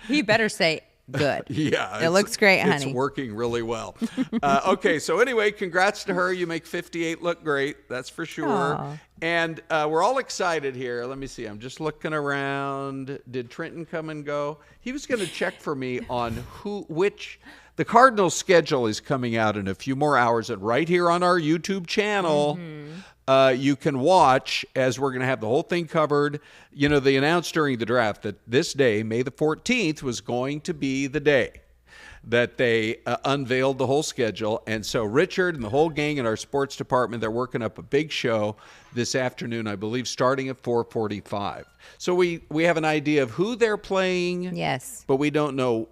He better say good. Yeah. It looks great, It's honey. working really well. Okay, so anyway, congrats to her. You make 58 look great. That's for sure. Aw. And we're all excited here. Let me see. I'm just looking around. Did Trenton come and go? He was going to check for me on which. The Cardinals' schedule is coming out in a few more hours, and right here on our YouTube channel, you can watch as we're going to have the whole thing covered. You know, they announced during the draft that this day, May the 14th, was going to be the day that they unveiled the whole schedule. And so Richard and the whole gang in our sports department, they're working up a big show this afternoon, I believe, starting at 4:45. So we have an idea of who they're playing. Yes. But we don't know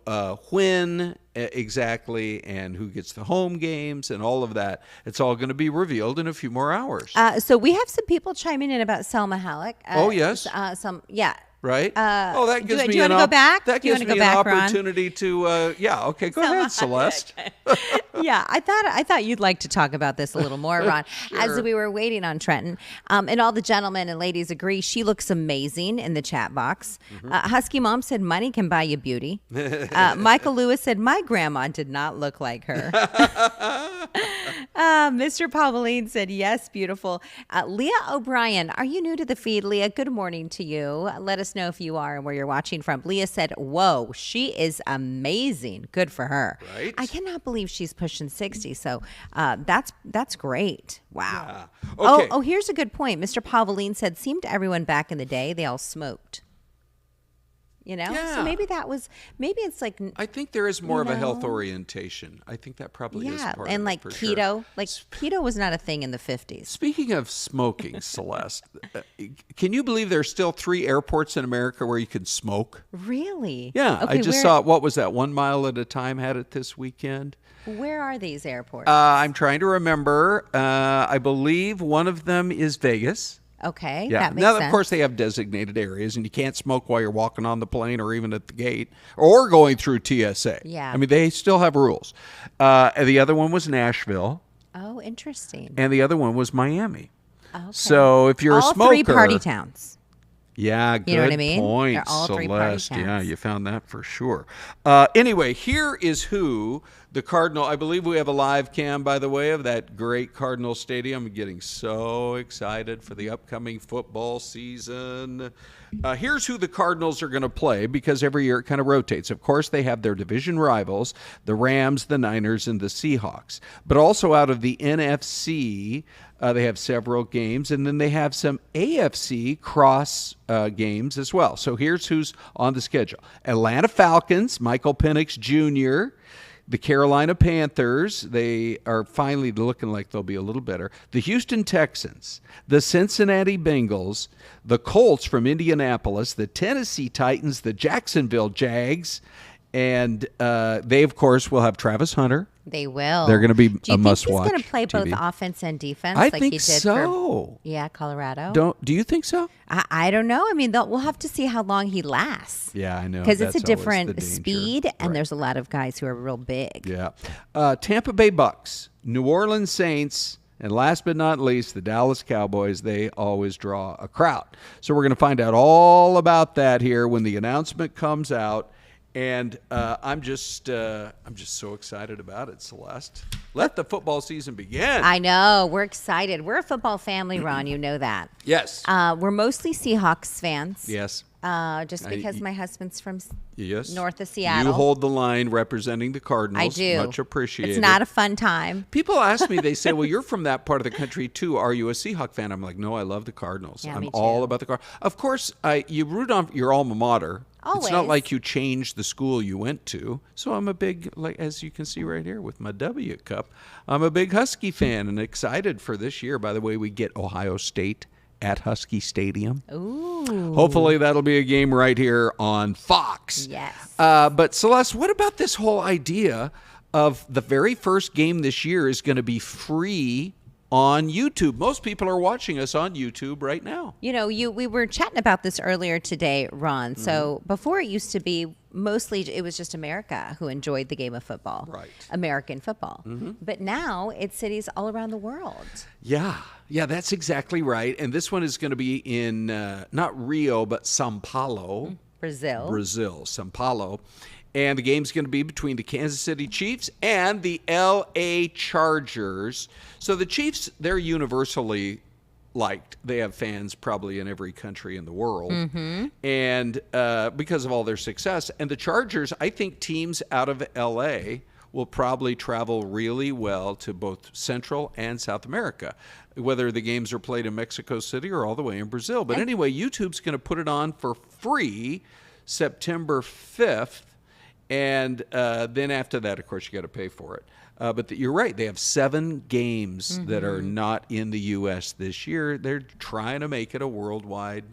when exactly and who gets the home games and all of that. It's all going to be revealed in a few more hours. So we have some people chiming in about Selma Hayek. Oh, yes. Yeah. Right? do that gives you me wanna an go back? That Do you gives wanna me go an back, Ron? opportunity to yeah, okay, go ahead, Celeste. Yeah, I thought you'd like to talk about this a little more, Ron. As we were waiting on Trenton, and all the gentlemen and ladies agree, she looks amazing in the chat box. Husky Mom said, money can buy you beauty. Michael Lewis said, my grandma did not look like her. Mr. Pavline said, yes, beautiful. Leah O'Brien, are you new to the feed, Leah? Good morning to you. Let us know if you are and where you're watching from. Leah said, whoa, she is amazing. Good for her. Right. I cannot believe she's pushing 60. So that's great. Wow. Yeah. Okay. Oh, here's a good point. Mr. Pavline said, seemed everyone back in the day, they all smoked. You know? Yeah. So maybe it's like, I think there is more of a health know? orientation. I think that probably is yeah, part and of like it for keto. sure. Like keto was not a thing in the 50s. Speaking of smoking, Celeste, can you believe there's still 3 airports in America where you can smoke? Really? Yeah, Okay, I just saw, what was that, 1 mile at a time had it this weekend. Where are these airports? I'm trying to remember. I believe one of them is Vegas. Okay, Yeah. that makes Now, sense. of course, they have designated areas, and you can't smoke while you're walking on the plane or even at the gate or going through TSA. Yeah. I mean, they still have rules. And the other one was Nashville, Oh, interesting. and the other one was Miami. Okay. So if you're all a smoker, three party towns. Yeah, good You know what I mean? point, They're all three party Celeste. Yeah, towns. you found that for sure. Anyway, here is who the Cardinal. I believe we have a live cam, by the way, of that great Cardinal Stadium. I'm getting so excited for the upcoming football season. Here's who the Cardinals are going to play, because every year it kind of rotates. Of course, they have their division rivals, the Rams, the Niners, and the Seahawks. But also out of the NFC, they have several games, and then they have some AFC cross games as well. So here's who's on the schedule. Atlanta Falcons, Michael Penix Jr., the Carolina Panthers, they are finally looking like they'll be a little better. The Houston Texans, the Cincinnati Bengals, the Colts from Indianapolis, the Tennessee Titans, the Jacksonville Jags, and they, of course, will have Travis Hunter. They will. They're going to be Do you a think must-watch he's going to play both TV. offense and defense? I like think he did so. For, Colorado. Do you think so? I don't know. I mean, we'll have to see how long he lasts. Yeah, I know. Because it's a That's always the different danger. speed, and Right. there's a lot of guys who are real big. Yeah. Tampa Bay Bucks, New Orleans Saints, and last but not least, the Dallas Cowboys. They always draw a crowd. So we're going to find out all about that here when the announcement comes out. And I'm just so excited about it, Celeste. Let the football season begin. I know. We're excited. We're a football family, Ron. You know that. Yes. We're mostly Seahawks fans. Yes. Just because my husband's from Yes. north of Seattle. You hold the line representing the Cardinals. I do. Much appreciated. It's not a fun time. People ask me, they say, well, you're from that part of the country too. Are you a Seahawk fan? I'm like, no, I love the Cardinals. Yeah, I'm me all too. about the Cardinals. Of course, you root on your alma mater. It's not Always. like you changed the school you went to. So I'm a big, like as you can see right here with my W cup, I'm a big Husky fan and excited for this year. By the way, we get Ohio State at Husky Stadium. Ooh. Hopefully that'll be a game right here on Fox. Yes. But Celeste, what about this whole idea of the very first game this year is going to be free on YouTube? Most people are watching us on YouTube right now. You know, we were chatting about this earlier today, Ron. So before it used to be mostly it was just America who enjoyed the game of football. Right. American football. But now it's cities all around the world. Yeah, that's exactly right. And this one is going to be in not Rio, but São Paulo, Brazil, São Paulo. And the game's going to be between the Kansas City Chiefs and the L.A. Chargers. So the Chiefs, they're universally liked. They have fans probably in every country in the world. And because of all their success. And the Chargers, I think teams out of L.A. will probably travel really well to both Central and South America, whether the games are played in Mexico City or all the way in Brazil. But anyway, YouTube's going to put it on for free September 5th. And then after that, of course, you got to pay for it. But you're right. They have 7 games that are not in the U.S. this year. They're trying to make it a worldwide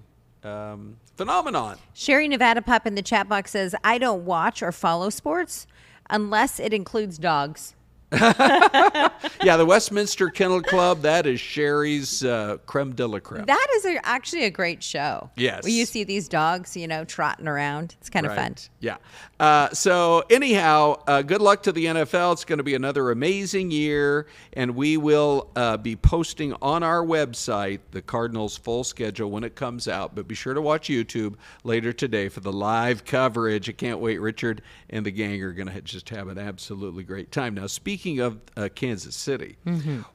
phenomenon. Sherry Nevada Pup in the chat box says, I don't watch or follow sports unless it includes dogs. Yeah, the Westminster Kennel Club, that is Sherry's creme de la creme. That is actually a great show. Yes. Where you see these dogs, trotting around. It's kind of fun. Yeah. So anyhow, good luck to the NFL. It's going to be another amazing year, and we will be posting on our website the Cardinals' full schedule when it comes out. But be sure to watch YouTube later today for the live coverage. I can't wait. Richard and the gang are going to just have an absolutely great time. Now, speaking of Kansas City,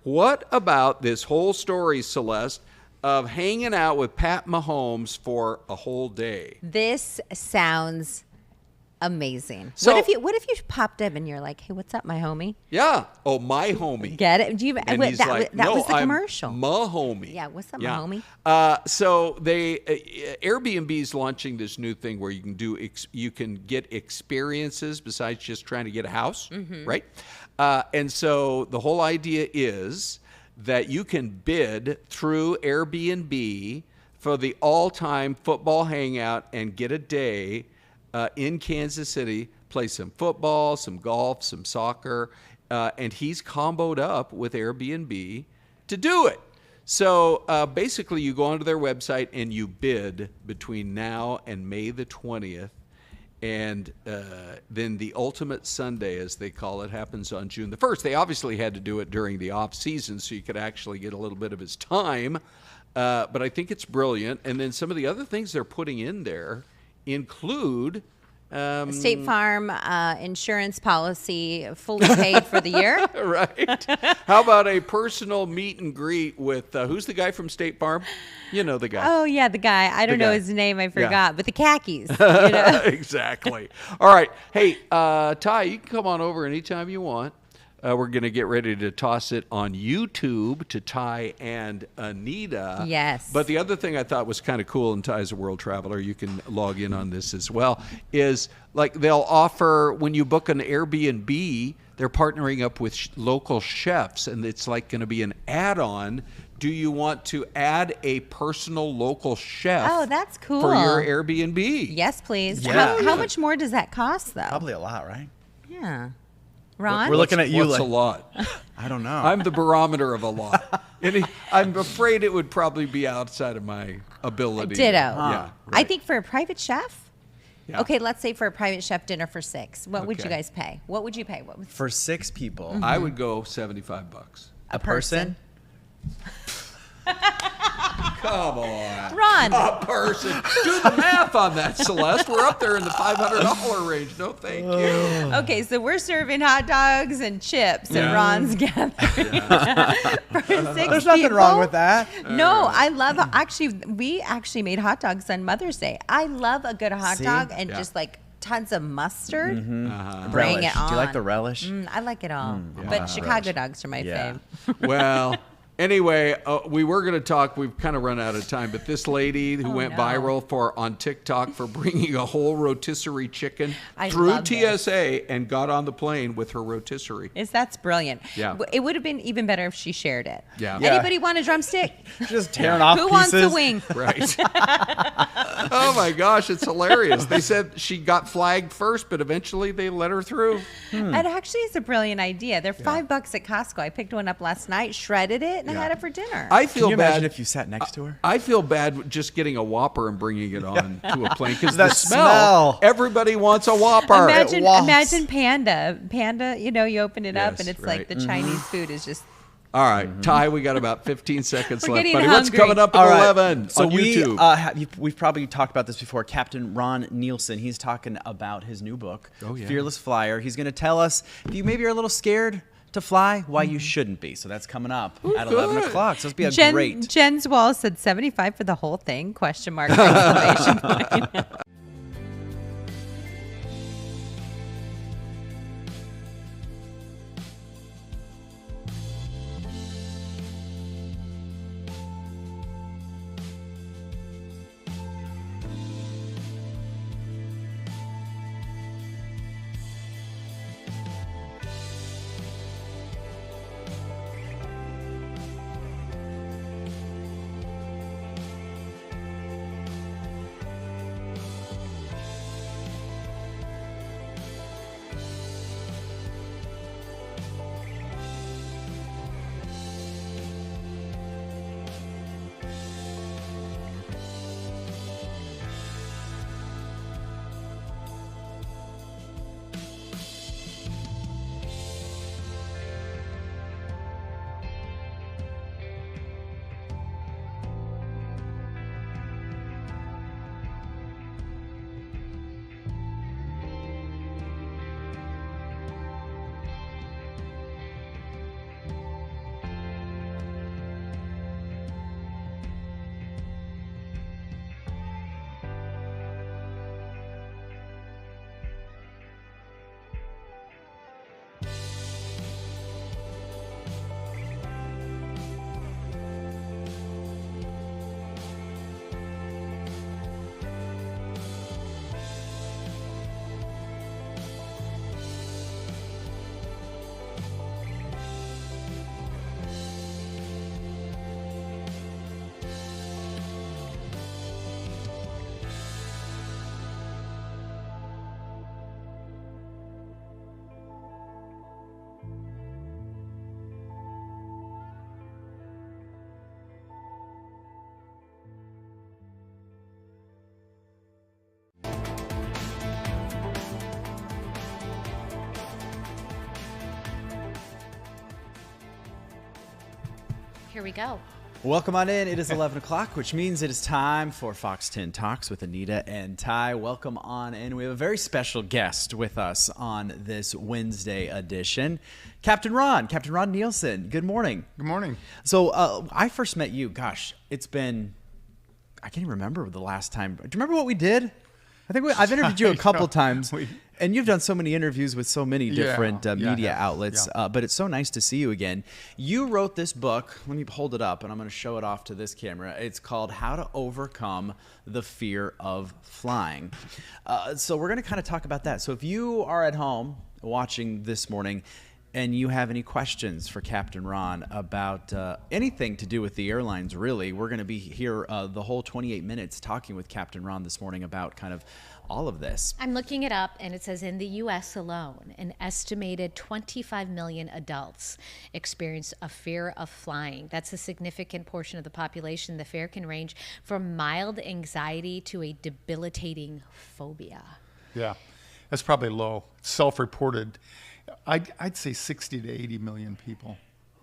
what about this whole story, Celeste, of hanging out with Pat Mahomes for a whole day? This sounds amazing. So- what if you popped up and you're like, hey, what's up, my homie? Yeah. Oh, my homie. Get it? Do you? And he's like, that no, was the I'm commercial. my homie. Yeah, what's up, my homie? So they Airbnb is launching this new thing where you can you can get experiences besides just trying to get a house, right? And so the whole idea is that you can bid through Airbnb for the all-time football hangout and get a day in Kansas City, play some football, some golf, some soccer, and he's comboed up with Airbnb to do it. So basically, you go onto their website and you bid between now and May the 20th. And then the ultimate Sunday, as they call it, happens on June the 1st. They obviously had to do it during the off season so you could actually get a little bit of his time. But I think it's brilliant. And then some of the other things they're putting in there include State Farm insurance policy fully paid for the year. Right. How about a personal meet and greet with who's the guy from State Farm? You know the guy. Oh, yeah, the guy. I don't know his name. I forgot. Yeah. But the khakis. You know? Exactly. All right. Hey, Ty, you can come on over anytime you want. We're going to get ready to toss it on YouTube to Ty and Anita. Yes. But the other thing I thought was kind of cool, and Ty's a world traveler, you can log in on this as well, is like they'll offer, when you book an Airbnb, they're partnering up with local chefs, and it's like going to be an add-on. Do you want to add a personal local chef? Oh, that's cool. For your Airbnb? Yes, please. Yeah. How much more does that cost, though? Probably a lot, right? Yeah. Ron? We're looking at you What's like a lot? I don't know. I'm the barometer of a lot. And I'm afraid it would probably be outside of my ability. Ditto. Yeah, I right. think for a private chef. Yeah. Okay, let's say for a private chef dinner for 6. What would you Okay. guys pay? What would you pay? What would For 6 people, I would go $75. a person. Come on. Ron. A person. Do the math on that, Celeste. We're up there in the $500 range. No, thank you. Okay, so we're serving hot dogs and chips at Ron's gathering. For 6 There's nothing people? wrong with that. No, I love, we actually made hot dogs on Mother's Day. I love a good hot See? dog and Yeah. just like tons of mustard. Bring Relish. it on. Do you like the relish? I like it all. yeah. But Chicago dogs are my Yeah. fave. Well, anyway, we were going to talk. We've kind of run out of time. But this lady who went viral on TikTok for bringing a whole rotisserie chicken I through love this. TSA and got on the plane with her rotisserie. That's brilliant. Yeah. It would have been even better if she shared it. Yeah. Yeah. Anybody want a drumstick? Just tearing off Who pieces. wants a wing? Right. Oh my gosh, it's hilarious. They said she got flagged first, but eventually they let her through. It actually is a brilliant idea. They're $5 at Costco. I picked one up last night, shredded it, and I had it for dinner. I Can feel you bad. imagine if you sat next to her? I feel bad just getting a Whopper and bringing it on to a plane because That the smell. Everybody wants a Whopper. Imagine Panda. Panda, you open it up Yes, and it's right. like the Chinese food is just. All right, Ty, we got about 15 seconds We're left, getting buddy. What's hungry. coming up at All right. 11 So on YouTube? we've probably talked about this before. Captain Ron Nielsen, he's talking about his new book, Fearless Flyer. He's going to tell us if you maybe are a little scared to fly, why you shouldn't be. So that's coming up at 11 o'clock. So it's be a great. Jen's Wall said 75 for the whole thing? Question mark. Exclamation point. here we go. Welcome on in. It is 11 o'clock, which means it is time for Fox 10 Talks with Anita and Ty. Welcome on in. We have a very special guest with us on this Wednesday edition. Captain Ron Nielsen. Good morning. Good morning. So I first met you, gosh, it's been, I can't even remember the last time. Do you remember what we did? I think I've interviewed you a couple times, and you've done so many interviews with so many different media outlets, but it's so nice to see you again. You wrote this book. Let me hold it up, and I'm going to show it off to this camera. It's called How to Overcome the Fear of Flying. So we're going to kind of talk about that. So if you are at home watching this morning, and you have any questions for Captain Ron about anything to do with the airlines, really, we're going to be here the whole 28 minutes talking with Captain Ron this morning about kind of all of this. I'm looking it up, and it says in the U.S. alone, an estimated 25 million adults experience a fear of flying. That's a significant portion of the population. The fear can range from mild anxiety to a debilitating phobia. Yeah, that's probably low. Self-reported. I'd say 60 to 80 million people.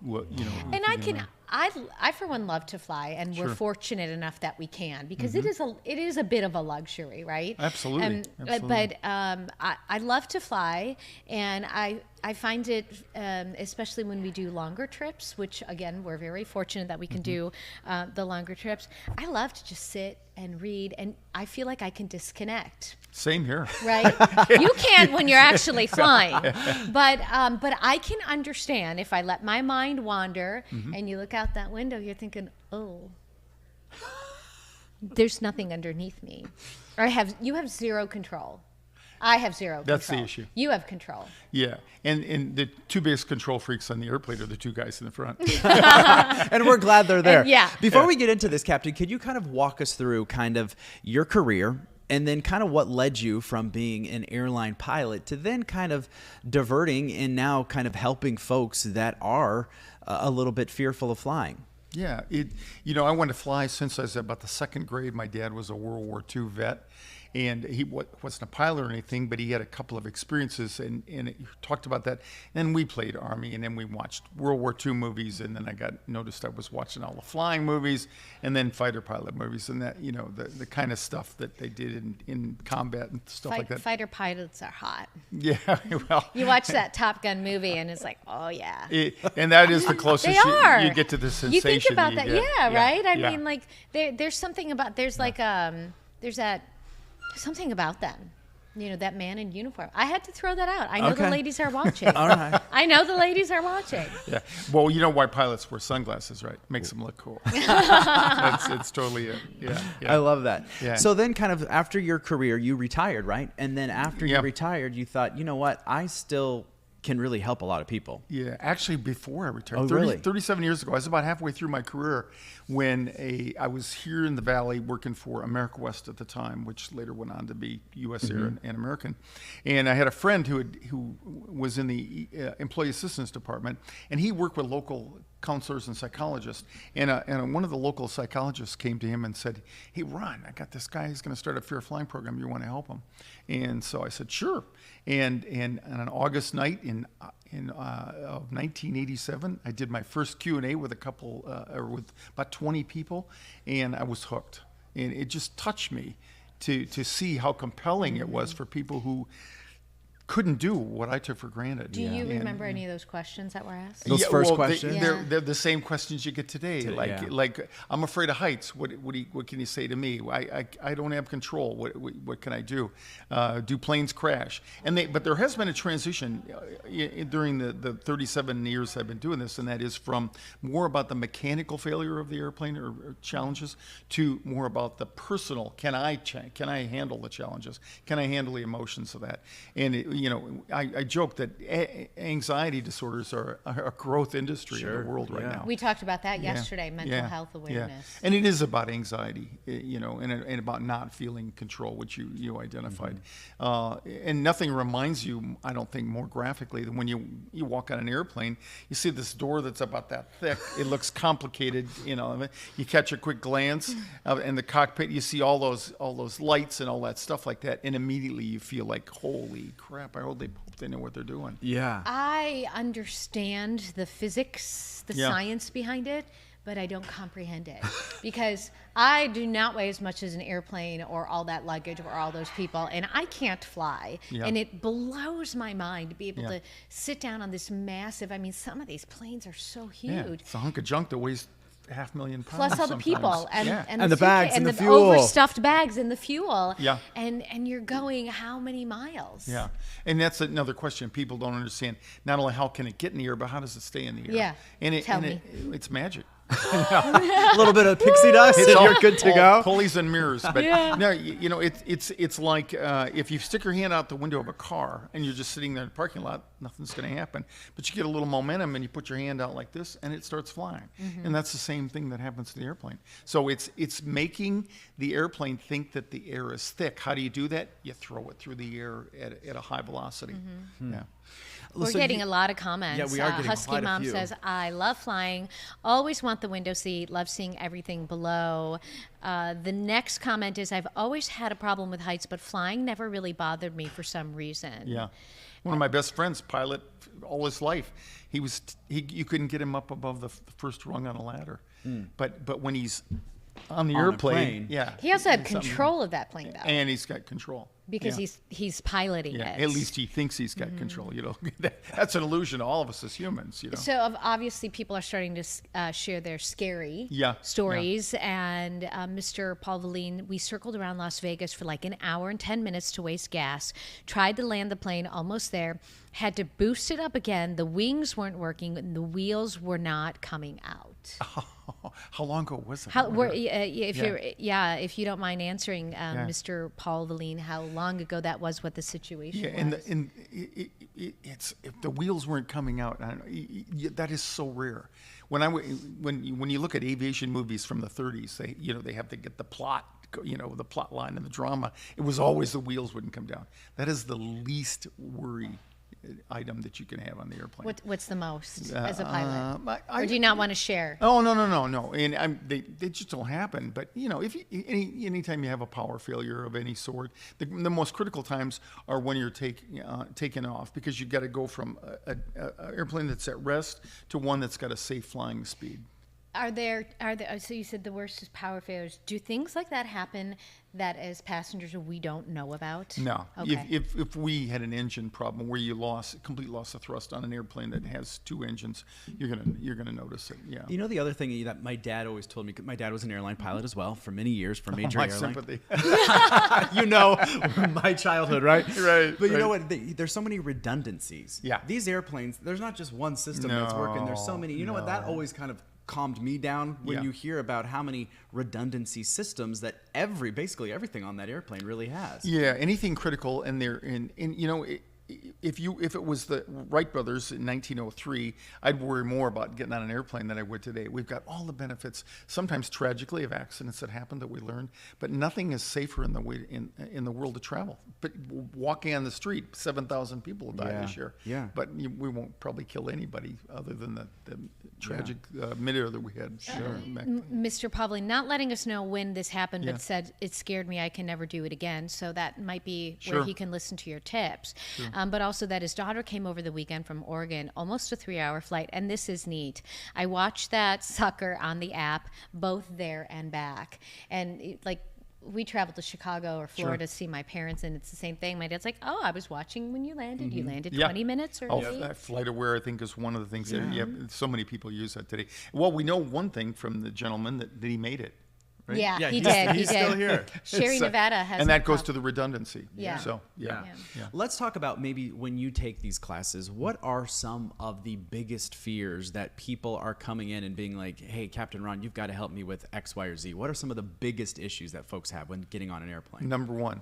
And I for one love to fly, and we're fortunate enough that we can, because it is a bit of a luxury, right? Absolutely. But I love to fly, and I find it, especially when we do longer trips, which again we're very fortunate that we can do the longer trips. I love to just sit and read, and I feel like I can disconnect. Same here. Right? You can't when you're actually flying. But I can understand if I let my mind wander and you look out that window, you're thinking, oh, there's nothing underneath me. Or you have zero control. I have zero control. That's the issue. You have control. Yeah. And the two biggest control freaks on the airplane are the two guys in the front. And we're glad they're there. Yeah. Before we get into this, Captain, could you kind of walk us through kind of your career, and then kind of what led you from being an airline pilot to then kind of diverting and now kind of helping folks that are a little bit fearful of flying? Yeah. I wanted to fly since I was about the second grade. My dad was a World War II vet. And he wasn't a pilot or anything, but he had a couple of experiences, and he talked about that. And then we played Army, and then we watched World War II movies, and then I noticed I was watching all the flying movies, and then fighter pilot movies, and that, the kind of stuff that they did in combat and stuff like that. Fighter pilots are hot. Yeah, well. You watch that Top Gun movie, and it's like, oh, yeah. And that is the closest you get to the sensation. You think about that, right? I yeah. mean, like, there's something about, there's something about them, that man in uniform. I had to throw that out. I know the ladies are watching. All right. I know the ladies are watching. Yeah. Well, you know why pilots wear sunglasses, right? Makes them look cool. It's totally it. Yeah. I love that. Yeah. So then kind of after your career, you retired, right? And then after you retired, you thought, you know what? I still can really help a lot of people. Yeah, actually before I retired, really? 37 years ago, I was about halfway through my career when I was here in the Valley working for America West at the time, which later went on to be U.S. Air and American. And I had a friend who was in the Employee Assistance Department, and he worked with local counselors and psychologists. And one of the local psychologists came to him and said, "Hey, Ron, I got this guy who's going to start a fear of flying program. You want to help him?" And so I said, "Sure." And on an August night of 1987, I did my first Q&A with with about 20 people, and I was hooked. And it just touched me to see how compelling it was for people who couldn't do what I took for granted. Do you remember any of those questions that were asked? Those first questions? They're the same questions you get today. Like I'm afraid of heights. What can you say to me? I don't have control. What can I do? Do planes crash? But there has been a transition during the 37 years I've been doing this, and that is from more about the mechanical failure of the airplane or challenges to more about the personal. Can I handle the challenges? Can I handle the emotions of that? And I joke that anxiety disorders are a growth industry in the world right now. We talked about that yesterday, mental health awareness. Yeah. And it is about anxiety, and about not feeling control, which you identified. And nothing reminds you, I don't think, more graphically than when you walk on an airplane, you see this door that's about that thick. It looks complicated, You catch a quick glance in the cockpit, you see all those lights and all that stuff like that, and immediately you feel like, holy crap, I hope they know what they're doing. Yeah. I understand the physics, the science behind it, but I don't comprehend it because I do not weigh as much as an airplane or all that luggage or all those people, and I can't fly. Yeah. And it blows my mind to be able Yeah. to sit down on this massive, I mean, some of these planes are so huge. Yeah, it's a hunk of junk that weighs 500,000 pounds. Plus all the sometimes. people and And the suitcase bags and and the the fuel. overstuffed bags and the fuel. Yeah. And you're going how many miles? Yeah, and that's another question people don't understand. Not only how can it get in the air, but how does it stay in the air? Yeah. And Tell me. it's magic. A little bit of pixie dust, and you're good to go. Pulleys and mirrors, but no, you know, it's like if you stick your hand out the window of a car and you're just sitting there in the parking lot, nothing's going to happen. But you get a little momentum and you put your hand out like this, and it starts flying. And that's the same thing that happens to the airplane. So it's making the airplane think that the air is thick. How do you do that? You throw it through the air at a high velocity. Yeah. We're getting a lot of comments. Yeah, we are getting Husky quite a Mom few. says, I love flying, always want the window seat, love seeing everything below. The next comment is, I've always had a problem with heights, but flying never really bothered me for some reason. Yeah. One of my best friends, pilot all his life, you couldn't get him up above the first rung on a ladder. But when he's on the On a airplane, plane. yeah. He also had it's something- control of that plane, though, And he's got control. because Yeah. he's piloting Yeah, it. at least he thinks he's got control. You know, that's an illusion to all of us as humans. You know. So obviously people are starting to share their scary Yeah, stories. And Mr. Paul Valine, we circled around Las Vegas for like an hour and 10 minutes to waste gas. Tried to land the plane, almost there. Had to boost it up again. The wings weren't working, and the wheels were not coming out. How long ago was it? If you don't mind answering, Mr. Paul Valine, how long ago that was, what the situation was. And it's if the wheels weren't coming out, I don't know, that is so rare. When you look at aviation movies from the 30s, they have to get the plot, the plot line and the drama. It was always the wheels wouldn't come down. That is the least worry item that you can have on the airplane. What's the most as a pilot? Or do you not want to share? Oh, no. And they just don't happen. But, if anytime you have a power failure of any sort, the most critical times are when you're taking off, because you've got to go from an airplane that's at rest to one that's got a safe flying speed. Are there? So you said the worst is power failures. Do things like that happen that as passengers we don't know about? No. Okay. If we had an engine problem where you complete loss of thrust on an airplane that has two engines, you're gonna notice it. Yeah. You know, the other thing that my dad always told me, my dad was an airline pilot as well for many years for major my airline. sympathy. My childhood, right? Right. But you know what? There's so many redundancies. Yeah. These airplanes, there's not just one system that's working. There's so many. You know what? That always kind of calmed me down when you hear about how many redundancy systems that basically everything on that airplane really has. Yeah, anything critical, and if it was the Wright brothers in 1903, I'd worry more about getting on an airplane than I would today. We've got all the benefits, sometimes tragically, of accidents that happen that we learned, but nothing is safer in the world to travel. But walking on the street, 7,000 people died this year. Yeah. But we won't probably kill anybody other than the tragic minute that we had. Mr. Pavlin, not letting us know when this happened, but said it scared me. I can never do it again. So that might be where he can listen to your tips. Sure. But also that his daughter came over the weekend from Oregon, almost a 3-hour flight, and this is neat. I watched that sucker on the app, both there and back, and we traveled to Chicago or Florida to see my parents, and it's the same thing. My dad's like, "Oh, I was watching when you landed. You landed 20 minutes early." That Flight Aware, I think, is one of the things that so many people use that today. Well, we know one thing from the gentleman that he made it. Right? Yeah, he did. He's still here. Sherry Nevada has, and that goes to the redundancy. Yeah. So yeah. Let's talk about maybe when you take these classes, what are some of the biggest fears that people are coming in and being like, "Hey, Captain Ron, you've got to help me with X, Y, or Z." What are some of the biggest issues that folks have when getting on an airplane? Number one,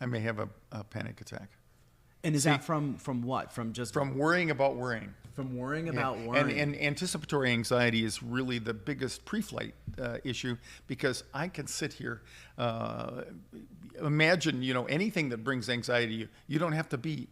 I may have a panic attack. And is that from what? From worrying about worrying. From worrying about worrying. And anticipatory anxiety is really the biggest pre-flight issue, because I can sit here, imagine, anything that brings anxiety. You don't have to be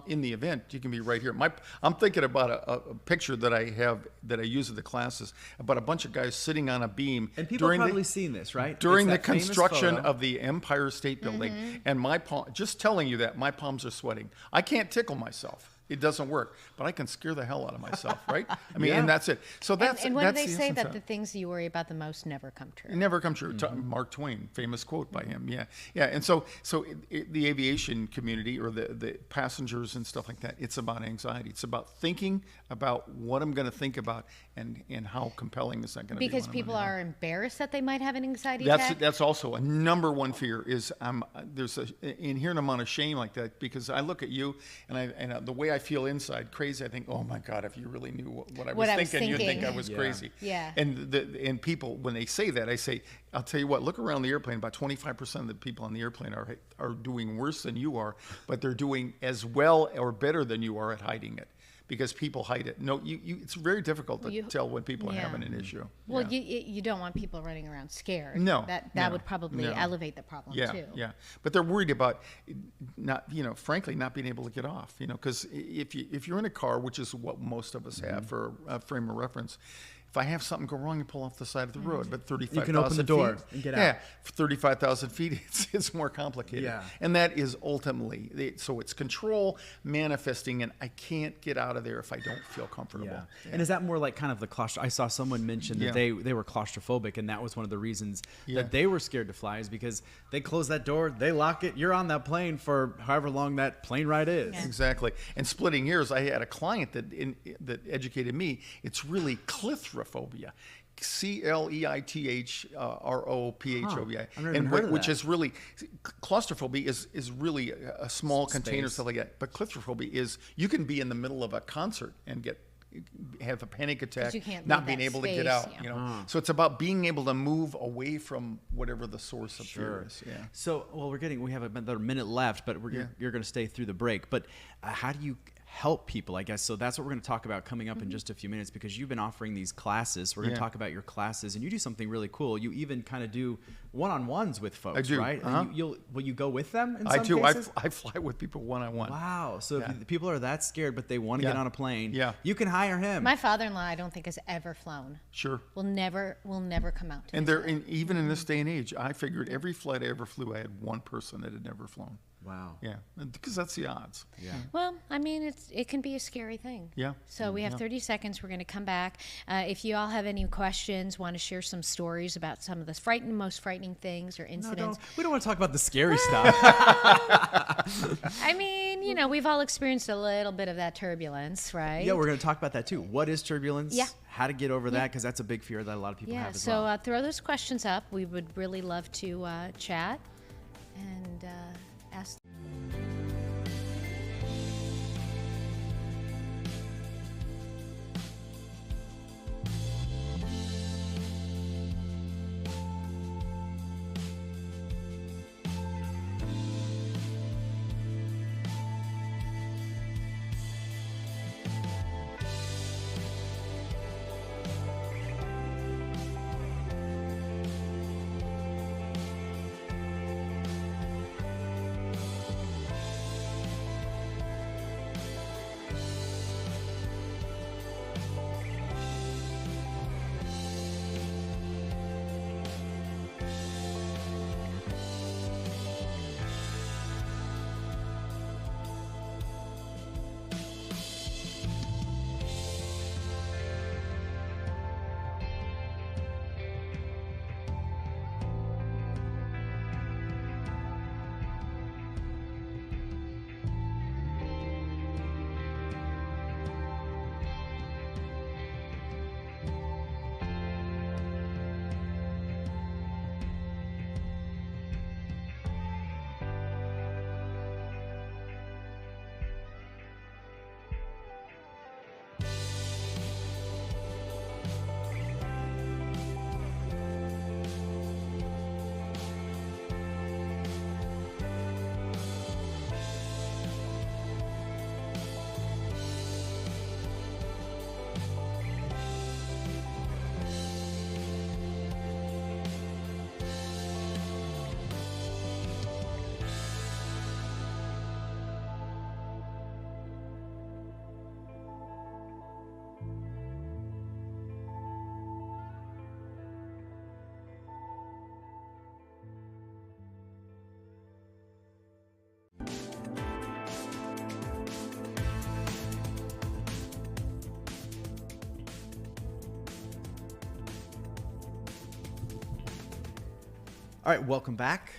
in the event. You can be right here. I'm thinking about a picture that I use at the classes about a bunch of guys sitting on a beam. And people have probably seen this, right? During the construction of the Empire State Building. And my palm, just telling you that, my palms are sweating. I can't tickle myself. It doesn't work, but I can scare the hell out of myself, right? I mean, and that's it. So that's and what that's do they the say essence that of the it. things you worry about the most never come true? It never come true. Mark Twain, famous quote by him. Yeah, yeah. And so the aviation community or the passengers and stuff like that, it's about anxiety. It's about thinking about what I'm going to think about and how compelling is that going to be. Because people are embarrassed that they might have an anxiety That's attack. that's also a number one fear is there's an inherent amount of shame like that because I look at you and the way I feel inside crazy. I think, oh my God, if you really knew what I was thinking, you'd think I was crazy. Yeah. And people, when they say that, I say, I'll tell you what, look around the airplane. About 25% of the people on the airplane are doing worse than you are, but they're doing as well or better than you are at hiding it. Because people hide it. No, it's very difficult to tell when people are having an issue. Well, you don't want people running around scared. No, that would probably elevate the problem too. Yeah, but they're worried about frankly, not being able to get off. Because if you're in a car, which is what most of us have for a frame of reference. If I have something go wrong, you pull off the side of the road. But 35,000 feet. You can open the door and get out. Yeah, 35,000 feet, it's more complicated. Yeah. And that is ultimately, so it's control manifesting, and I can't get out of there if I don't feel comfortable. Yeah. And is that more like kind of the I saw someone mention that they were claustrophobic, and that was one of the reasons that they were scared to fly is because they close that door, they lock it, you're on that plane for however long that plane ride is. Yeah. Exactly. And splitting hairs, I had a client that educated me. It's really claustrophobia. CLEITHROPHOBIA, which is really claustrophobia is really a small container stuff like that. But claustrophobia is you can be in the middle of a concert and have a panic attack, not being able to get out. So it's about being able to move away from whatever the source of fear is. Yeah. So we have another minute left, but you're going to stay through the break. But how do you help people, I guess? So that's what we're going to talk about coming up in just a few minutes, because you've been offering these classes. We're going to talk about your classes, and you do something really cool. You even kind of do one-on-ones with folks. I do. Right? And will you go with them in some I do. cases? I fly with people one-on-one. Wow. So if people are that scared but they want to get on a plane, you can hire him. My father-in-law, I don't think, has ever flown. Sure. Will never come out to and even in this day and age, I figured every flight I ever flew, I had one person that had never flown. Wow. Yeah, because that's the odds. Yeah. Well, I mean, it can be a scary thing. Yeah. So we have 30 seconds. We're going to come back. If you all have any questions, want to share some stories about some of the most frightening things or incidents. We don't want to talk about the scary stuff. I mean, we've all experienced a little bit of that turbulence, right? Yeah, we're going to talk about that too. What is turbulence? Yeah. How to get over that, because that's a big fear that a lot of people have as well. So throw those questions up. We would really love to chat and ask. All right, welcome back.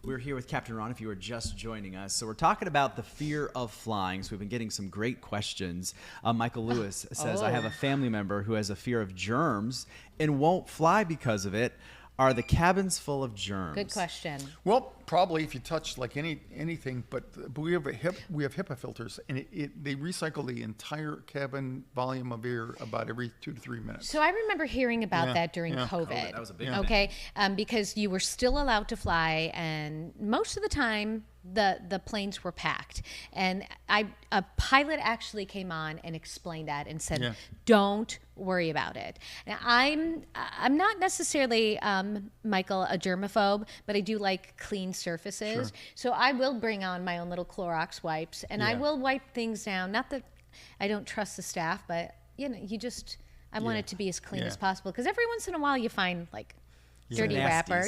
We're here with Captain Ron, if you were just joining us. So we're talking about the fear of flying. So we've been getting some great questions. Michael Lewis says, I have a family member who has a fear of germs and won't fly because of it. Are the cabins full of germs? Good question. Well, probably if you touch like anything, but we have HEPA filters, and they recycle the entire cabin volume of air about every 2 to 3 minutes. So I remember hearing about that during COVID. That was a big okay, because you were still allowed to fly, and most of the time the planes were packed. And a pilot actually came on and explained that and said, don't worry about it. Now, I'm not necessarily, Michael, a germaphobe, but I do like clean surfaces. So I will bring on my own little Clorox wipes, and I will wipe things down. Not that I don't trust the staff, but I want it to be as clean as possible, because every once in a while you find like dirty wrapper.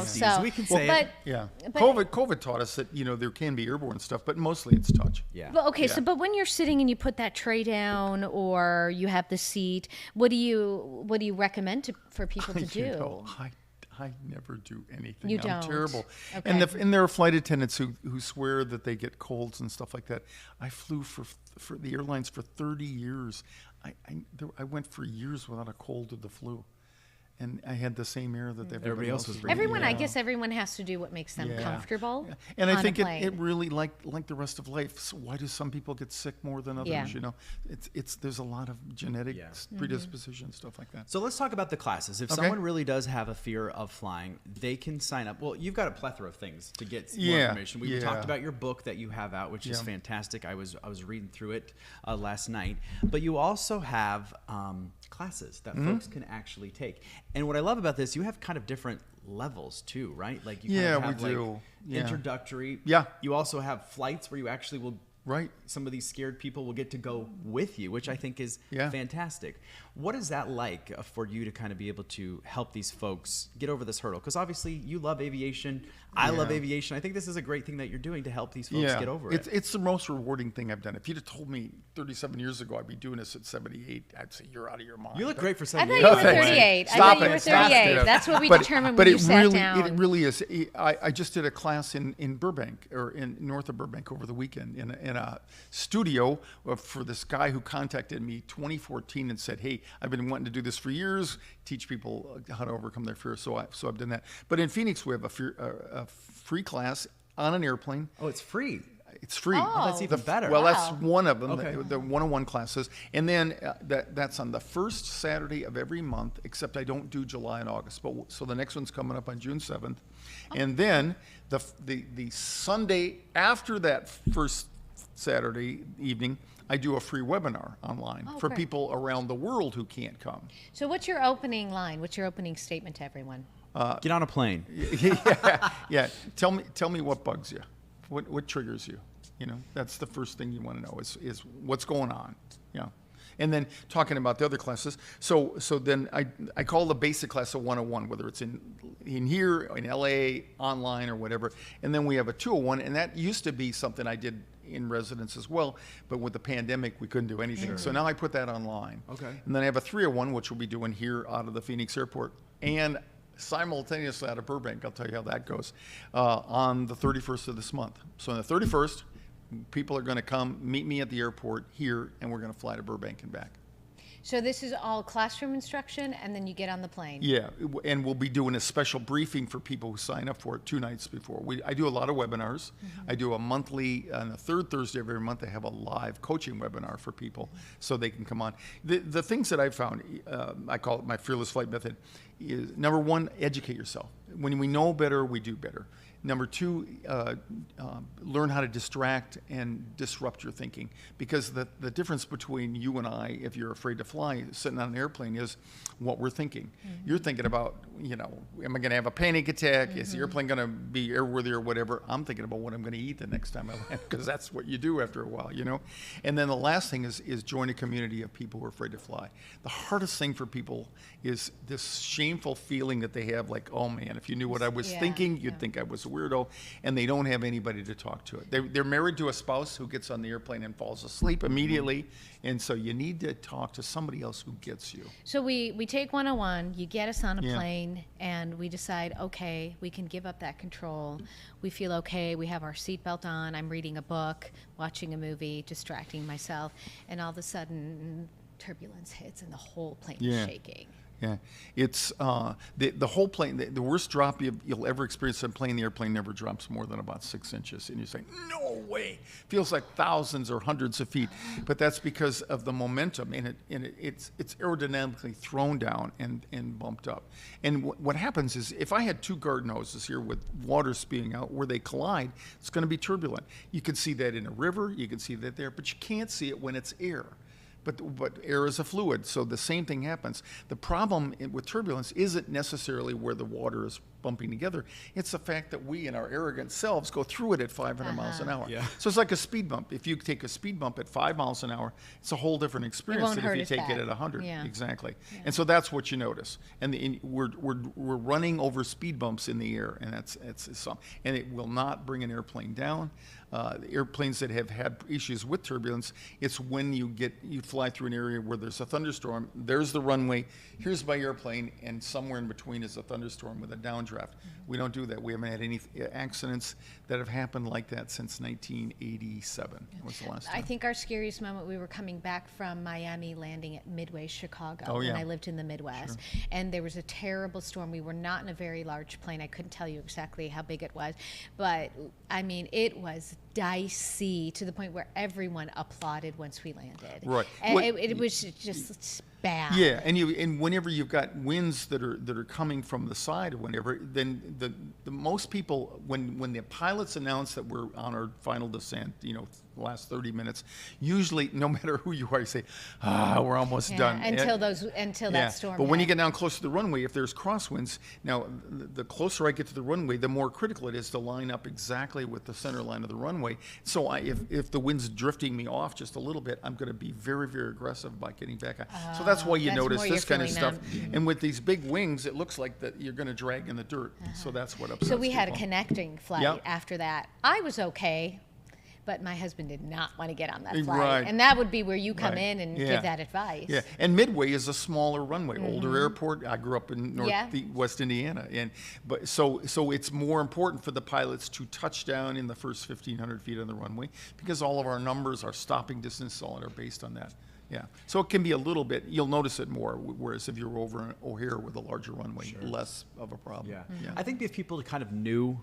So we can say but COVID taught us that there can be airborne stuff, but mostly it's touch. But when you're sitting and you put that tray down or you have the seat, what do you recommend for people to do? I never do anything. You I'm don't. terrible. Okay. And there are flight attendants who swear that they get colds and stuff like that. I flew for the airlines for 30 years. I went for years without a cold or the flu. And I had the same air that everybody else was breathing. Everyone, I guess everyone has to do what makes them comfortable. Yeah. And I think it it really, like the rest of life, so why do some people get sick more than others? There's a lot of genetic predisposition, stuff like that. So let's talk about the classes. If someone really does have a fear of flying, they can sign up. Well, you've got a plethora of things to get more information. We talked about your book that you have out, which is fantastic. I was reading through it last night. But you also have classes that folks can actually take. And what I love about this, you have kind of different levels too, right? Like you kind of have introductory. Yeah. You also have flights where you actually will. Right. Some of these scared people will get to go with you, which I think is fantastic. What is that like for you to kind of be able to help these folks get over this hurdle? Because obviously you love aviation. I love aviation. I think this is a great thing that you're doing to help these folks get over it. It's the most rewarding thing I've done. If you'd have told me 37 years ago I'd be doing this at 78, I'd say you're out of your mind. You look great for 78. I thought you were 38. I thought you were 38. That's what we determined when you sat down. It really is. I just did a class in Burbank, or in north of Burbank over the weekend in a studio for this guy who contacted me 2014 and said, hey, I've been wanting to do this for years, teach people how to overcome their fear. So I've done that. But in Phoenix, we have a free class on an airplane. Oh, it's free. It's free. Oh, that's even better. Well, that's one of them, okay. the one-on-one classes. And then that's on the first Saturday of every month, except I don't do July and August. So the next one's coming up on June 7th. And then the Sunday after that first Saturday evening, I do a free webinar online for people around the world who can't come. So what's your opening line? What's your opening statement to everyone? Get on a plane. Yeah. Tell me what bugs you. What triggers you? That's the first thing you want to know is what's going on. And then talking about the other classes. So then I call the basic class a 101, whether it's in here, in LA, online, or whatever. And then we have a 201, and that used to be something I did in residence as well, but with the pandemic we couldn't do anything. Sure. So now I put that online. Okay. And then I have a 301, which we'll be doing here out of the Phoenix airport, and simultaneously out of Burbank. I'll tell you how that goes on the 31st of this month. So on the 31st, people are going to come meet me at the airport here, and we're going to fly to Burbank and back. So this is all classroom instruction, and then you get on the plane. Yeah, and we'll be doing a special briefing for people who sign up for it 2 nights before. I do a lot of webinars. Mm-hmm. I do a monthly, on the third Thursday of every month, I have a live coaching webinar for people so they can come on. The things that I've found, I call it my fearless flight method, is number one, educate yourself. When we know better, we do better. Number two, learn how to distract and disrupt your thinking. Because the difference between you and I, if you're afraid to fly, sitting on an airplane, is what we're thinking. Mm-hmm. You're thinking about, am I going to have a panic attack? Mm-hmm. Is the airplane going to be airworthy or whatever? I'm thinking about what I'm going to eat the next time I land, because that's what you do after a while, And then the last thing is join a community of people who are afraid to fly. The hardest thing for people is this shameful feeling that they have, like, oh man, if you knew what I was thinking, you'd think I was weirdo, and they don't have anybody to talk to it. They're married to a spouse who gets on the airplane and falls asleep immediately, and so you need to talk to somebody else who gets you. So we take 101, you get us on a plane, and we decide, okay, we can give up that control. We feel okay, we have our seatbelt on, I'm reading a book, watching a movie, distracting myself, and all of a sudden turbulence hits and the whole plane is shaking. Yeah, it's the whole plane. The worst drop you'll ever experience in a plane. The airplane never drops more than about 6 inches, and you say, "No way!" Feels like thousands or hundreds of feet, but that's because of the momentum, and it's aerodynamically thrown down and bumped up. And what happens is, if I had two garden hoses here with water spewing out, where they collide, it's going to be turbulent. You can see that in a river. You can see that there, but you can't see it when it's air. But air is a fluid, so the same thing happens. The problem with turbulence isn't necessarily where the water is bumping together. It's the fact that we, in our arrogant selves, go through it at 500 miles an hour. Yeah. So it's like a speed bump. If you take a speed bump at 5 miles an hour, it's a whole different experience than if you take it at 100. Yeah. Exactly. Yeah. And so that's what you notice. And we're running over speed bumps in the air, and it's and it will not bring an airplane down. The airplanes that have had issues with turbulence, it's when you fly through an area where there's a thunderstorm, there's the runway, here's my airplane, and somewhere in between is a thunderstorm with a downdraft. We don't do that. We haven't had any accidents that have happened like that since 1987. Was the last time. I think our scariest moment, we were coming back from Miami, landing at Midway, Chicago, when I lived in the Midwest. Sure. And there was a terrible storm. We were not in a very large plane. I couldn't tell you exactly how big it was, but I mean, it was dicey to the point where everyone applauded once we landed. Right. And it was just bad. Yeah, and whenever you've got winds that are coming from the side or whenever, then the most people, when the pilots announce that we're on our final descent, the last 30 minutes, usually no matter who you are, you say, we're almost done. Until that storm. But when you get down close to the runway, if there's crosswinds, now the closer I get to the runway, the more critical it is to line up exactly with the center line of the runway. So if the wind's drifting me off just a little bit, I'm going to be very, very aggressive about getting back on. So that's why you notice this kind of stuff. And with these big wings, it looks like that you're going to drag in the dirt. So that's what upsets So we had a people. connecting flight after that. I was okay, but my husband did not want to get on that flight. Right. And that would be where you come in and give that advice. Yeah, and Midway is a smaller runway, older airport. I grew up in West Indiana, so it's more important for the pilots to touch down in the first 1,500 feet on the runway because all of our numbers, our stopping distance, all are based on that. Yeah, so it can be a little bit, you'll notice it more, whereas if you're over O'Hare with a larger runway, less of a problem. Yeah. I think if people kind of knew,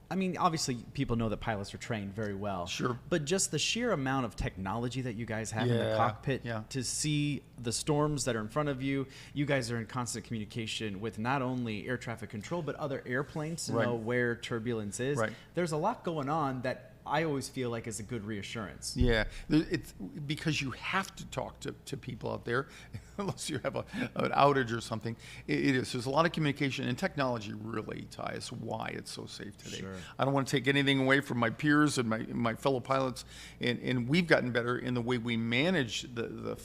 I mean, obviously people know that pilots are trained very well. Sure. But just the sheer amount of technology that you guys have in the cockpit to see the storms that are in front of you, you guys are in constant communication with not only air traffic control, but other airplanes to know where turbulence is. Right. There's a lot going on that I always feel like is a good reassurance. Yeah, it's because you have to talk to people out there, unless you have an outage or something. It is. There's a lot of communication, and technology really ties why it's so safe today. Sure. I don't want to take anything away from my peers and my fellow pilots, and we've gotten better in the way we manage the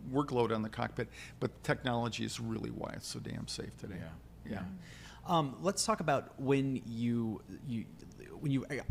workload on the cockpit, but technology is really why it's so damn safe today. Yeah. Let's talk about when you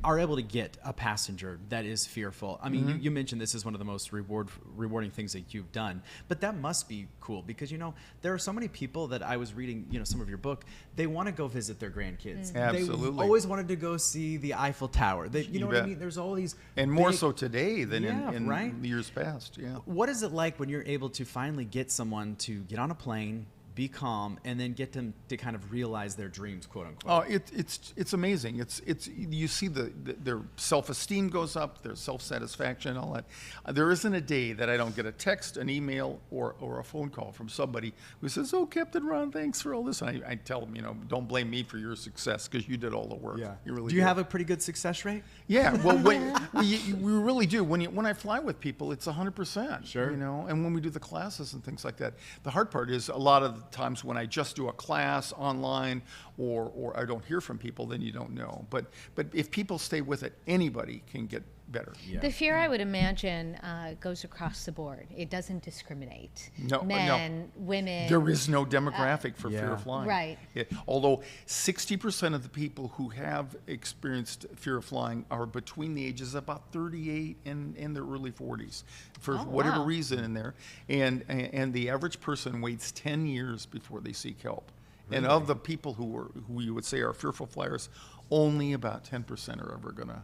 are able to get a passenger that is fearful. I mean, you mentioned this is one of the most rewarding things that you've done, but that must be cool because, there are so many people that I was reading, some of your book, they want to go visit their grandkids. Absolutely. They always wanted to go see the Eiffel Tower. You know what I mean? There's all these... And more so today than in years past, What is it like when you're able to finally get someone to get on a plane, be calm, and then get them to kind of realize their dreams, quote unquote? Oh, it's amazing. It's you see their self-esteem goes up, their self-satisfaction, all that. There isn't a day that I don't get a text, an email, or a phone call from somebody who says, "Oh, Captain Ron, thanks for all this." And I tell them, don't blame me for your success because you did all the work. Yeah. You really do you have a pretty good success rate? Yeah. Well, we really do. When I fly with people, it's 100%. Sure. And when we do the classes and things like that, the hard part is a lot of times when I just do a class online or I don't hear from people, then you don't know. But if people stay with it, anybody can get better. The fear, I would imagine, goes across the board. It doesn't discriminate. No, men, women. There is no demographic for fear of flying. Right. Although 60% of the people who have experienced fear of flying are between the ages of about 38 and in their early 40s, for whatever reason in there. And the average person waits 10 years before they seek help. Really? And of the people who you would say are fearful flyers, only about 10% are ever going to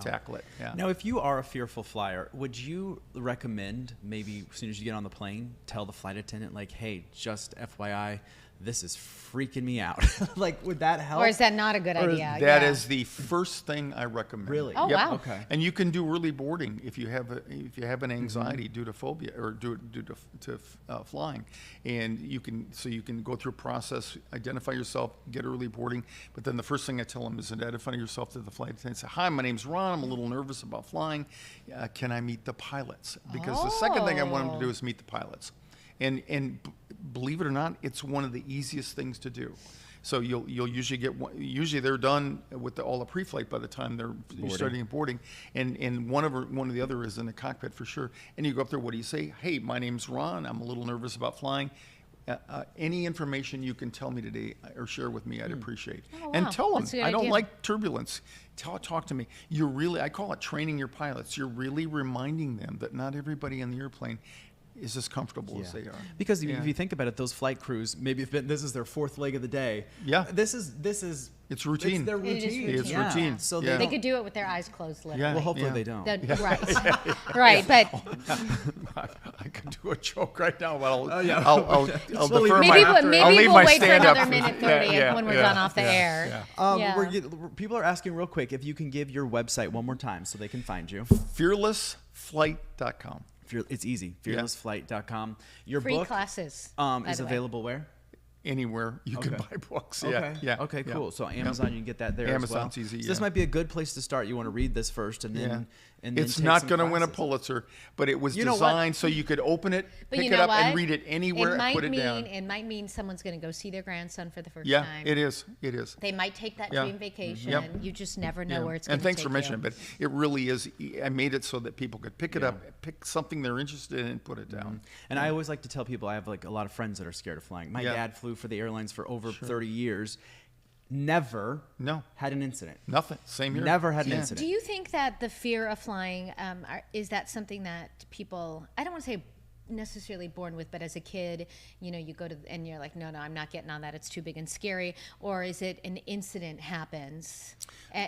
tackle it. Yeah. Now, if you are a fearful flyer, would you recommend maybe as soon as you get on the plane, tell the flight attendant, like, hey, just FYI, this is freaking me out? Like, would that help? Or is that not a good idea? That is the first thing I recommend. Really? Oh, wow. Okay. And you can do early boarding if you have an anxiety due to phobia or due to flying, and you can go through a process, identify yourself, get early boarding. But then the first thing I tell them is identify yourself to the flight attendant. Say, hi, my name's Ron. I'm a little nervous about flying. Can I meet the pilots? Because the second thing I want them to do is meet the pilots. And believe it or not, it's one of the easiest things to do. So you'll usually get usually they're done with all the pre-flight by the time you're starting boarding, and one of the other is in the cockpit for sure. And you go up there. What do you say? Hey, my name's Ron. I'm a little nervous about flying. Any information you can tell me today or share with me, I'd appreciate. Oh, wow. And tell them I don't idea. like turbulence. Talk to me. I call it training your pilots. You're really reminding them that not everybody in the airplane is as comfortable as they are. Because if you think about it, those flight crews, maybe this is their fourth leg of the day. Yeah. This is it's routine. It's their routine. It's routine. So they could do it with their eyes closed, literally. Yeah. Well, hopefully they don't. Right. Right, but I could do a joke right now, but I'll defer maybe I'll leave we'll my wait for stand-up another minute 30 when we're done off the air. People are asking real quick if you can give your website one more time so they can find you. Fearlessflight.com. It's easy. Fearlessflight.com. Your free book classes is available where? Anywhere you can buy books. Okay. Yeah. Okay, cool. So Amazon, you can get that there as well. Amazon's easy. So this might be a good place to start. You want to read this first, and then it's not going to win a Pulitzer, but it was designed so you could open it, pick it up, and read it anywhere and put it down. It might mean someone's going to go see their grandson for the first time. time. It is. They might take that dream vacation. Yep. You just never know where it's going to take you. And thanks for mentioning it, but it really is. I made it so that people could pick it up, pick something they're interested in, and put it down. And I always like to tell people, I have like a lot of friends that are scared of flying. My dad flew for the airlines for over 30 years. Never had an incident. Nothing. Same here. Never had an incident. Do you think that the fear of flying, is that something that people, I don't want to say necessarily born with, but as a kid, you go to, and you're like, no, I'm not getting on that. It's too big and scary. Or is it an incident happens?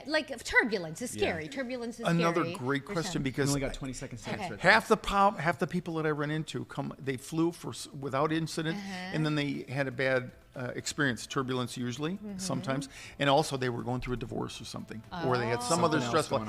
Like turbulence is scary. Turbulence is Another scary. great question because we only got 20 seconds to answer it. Half the people that I run into they flew without incident, and then they had a bad experience, turbulence usually, sometimes, and also they were going through a divorce or something, or they had some other stressful.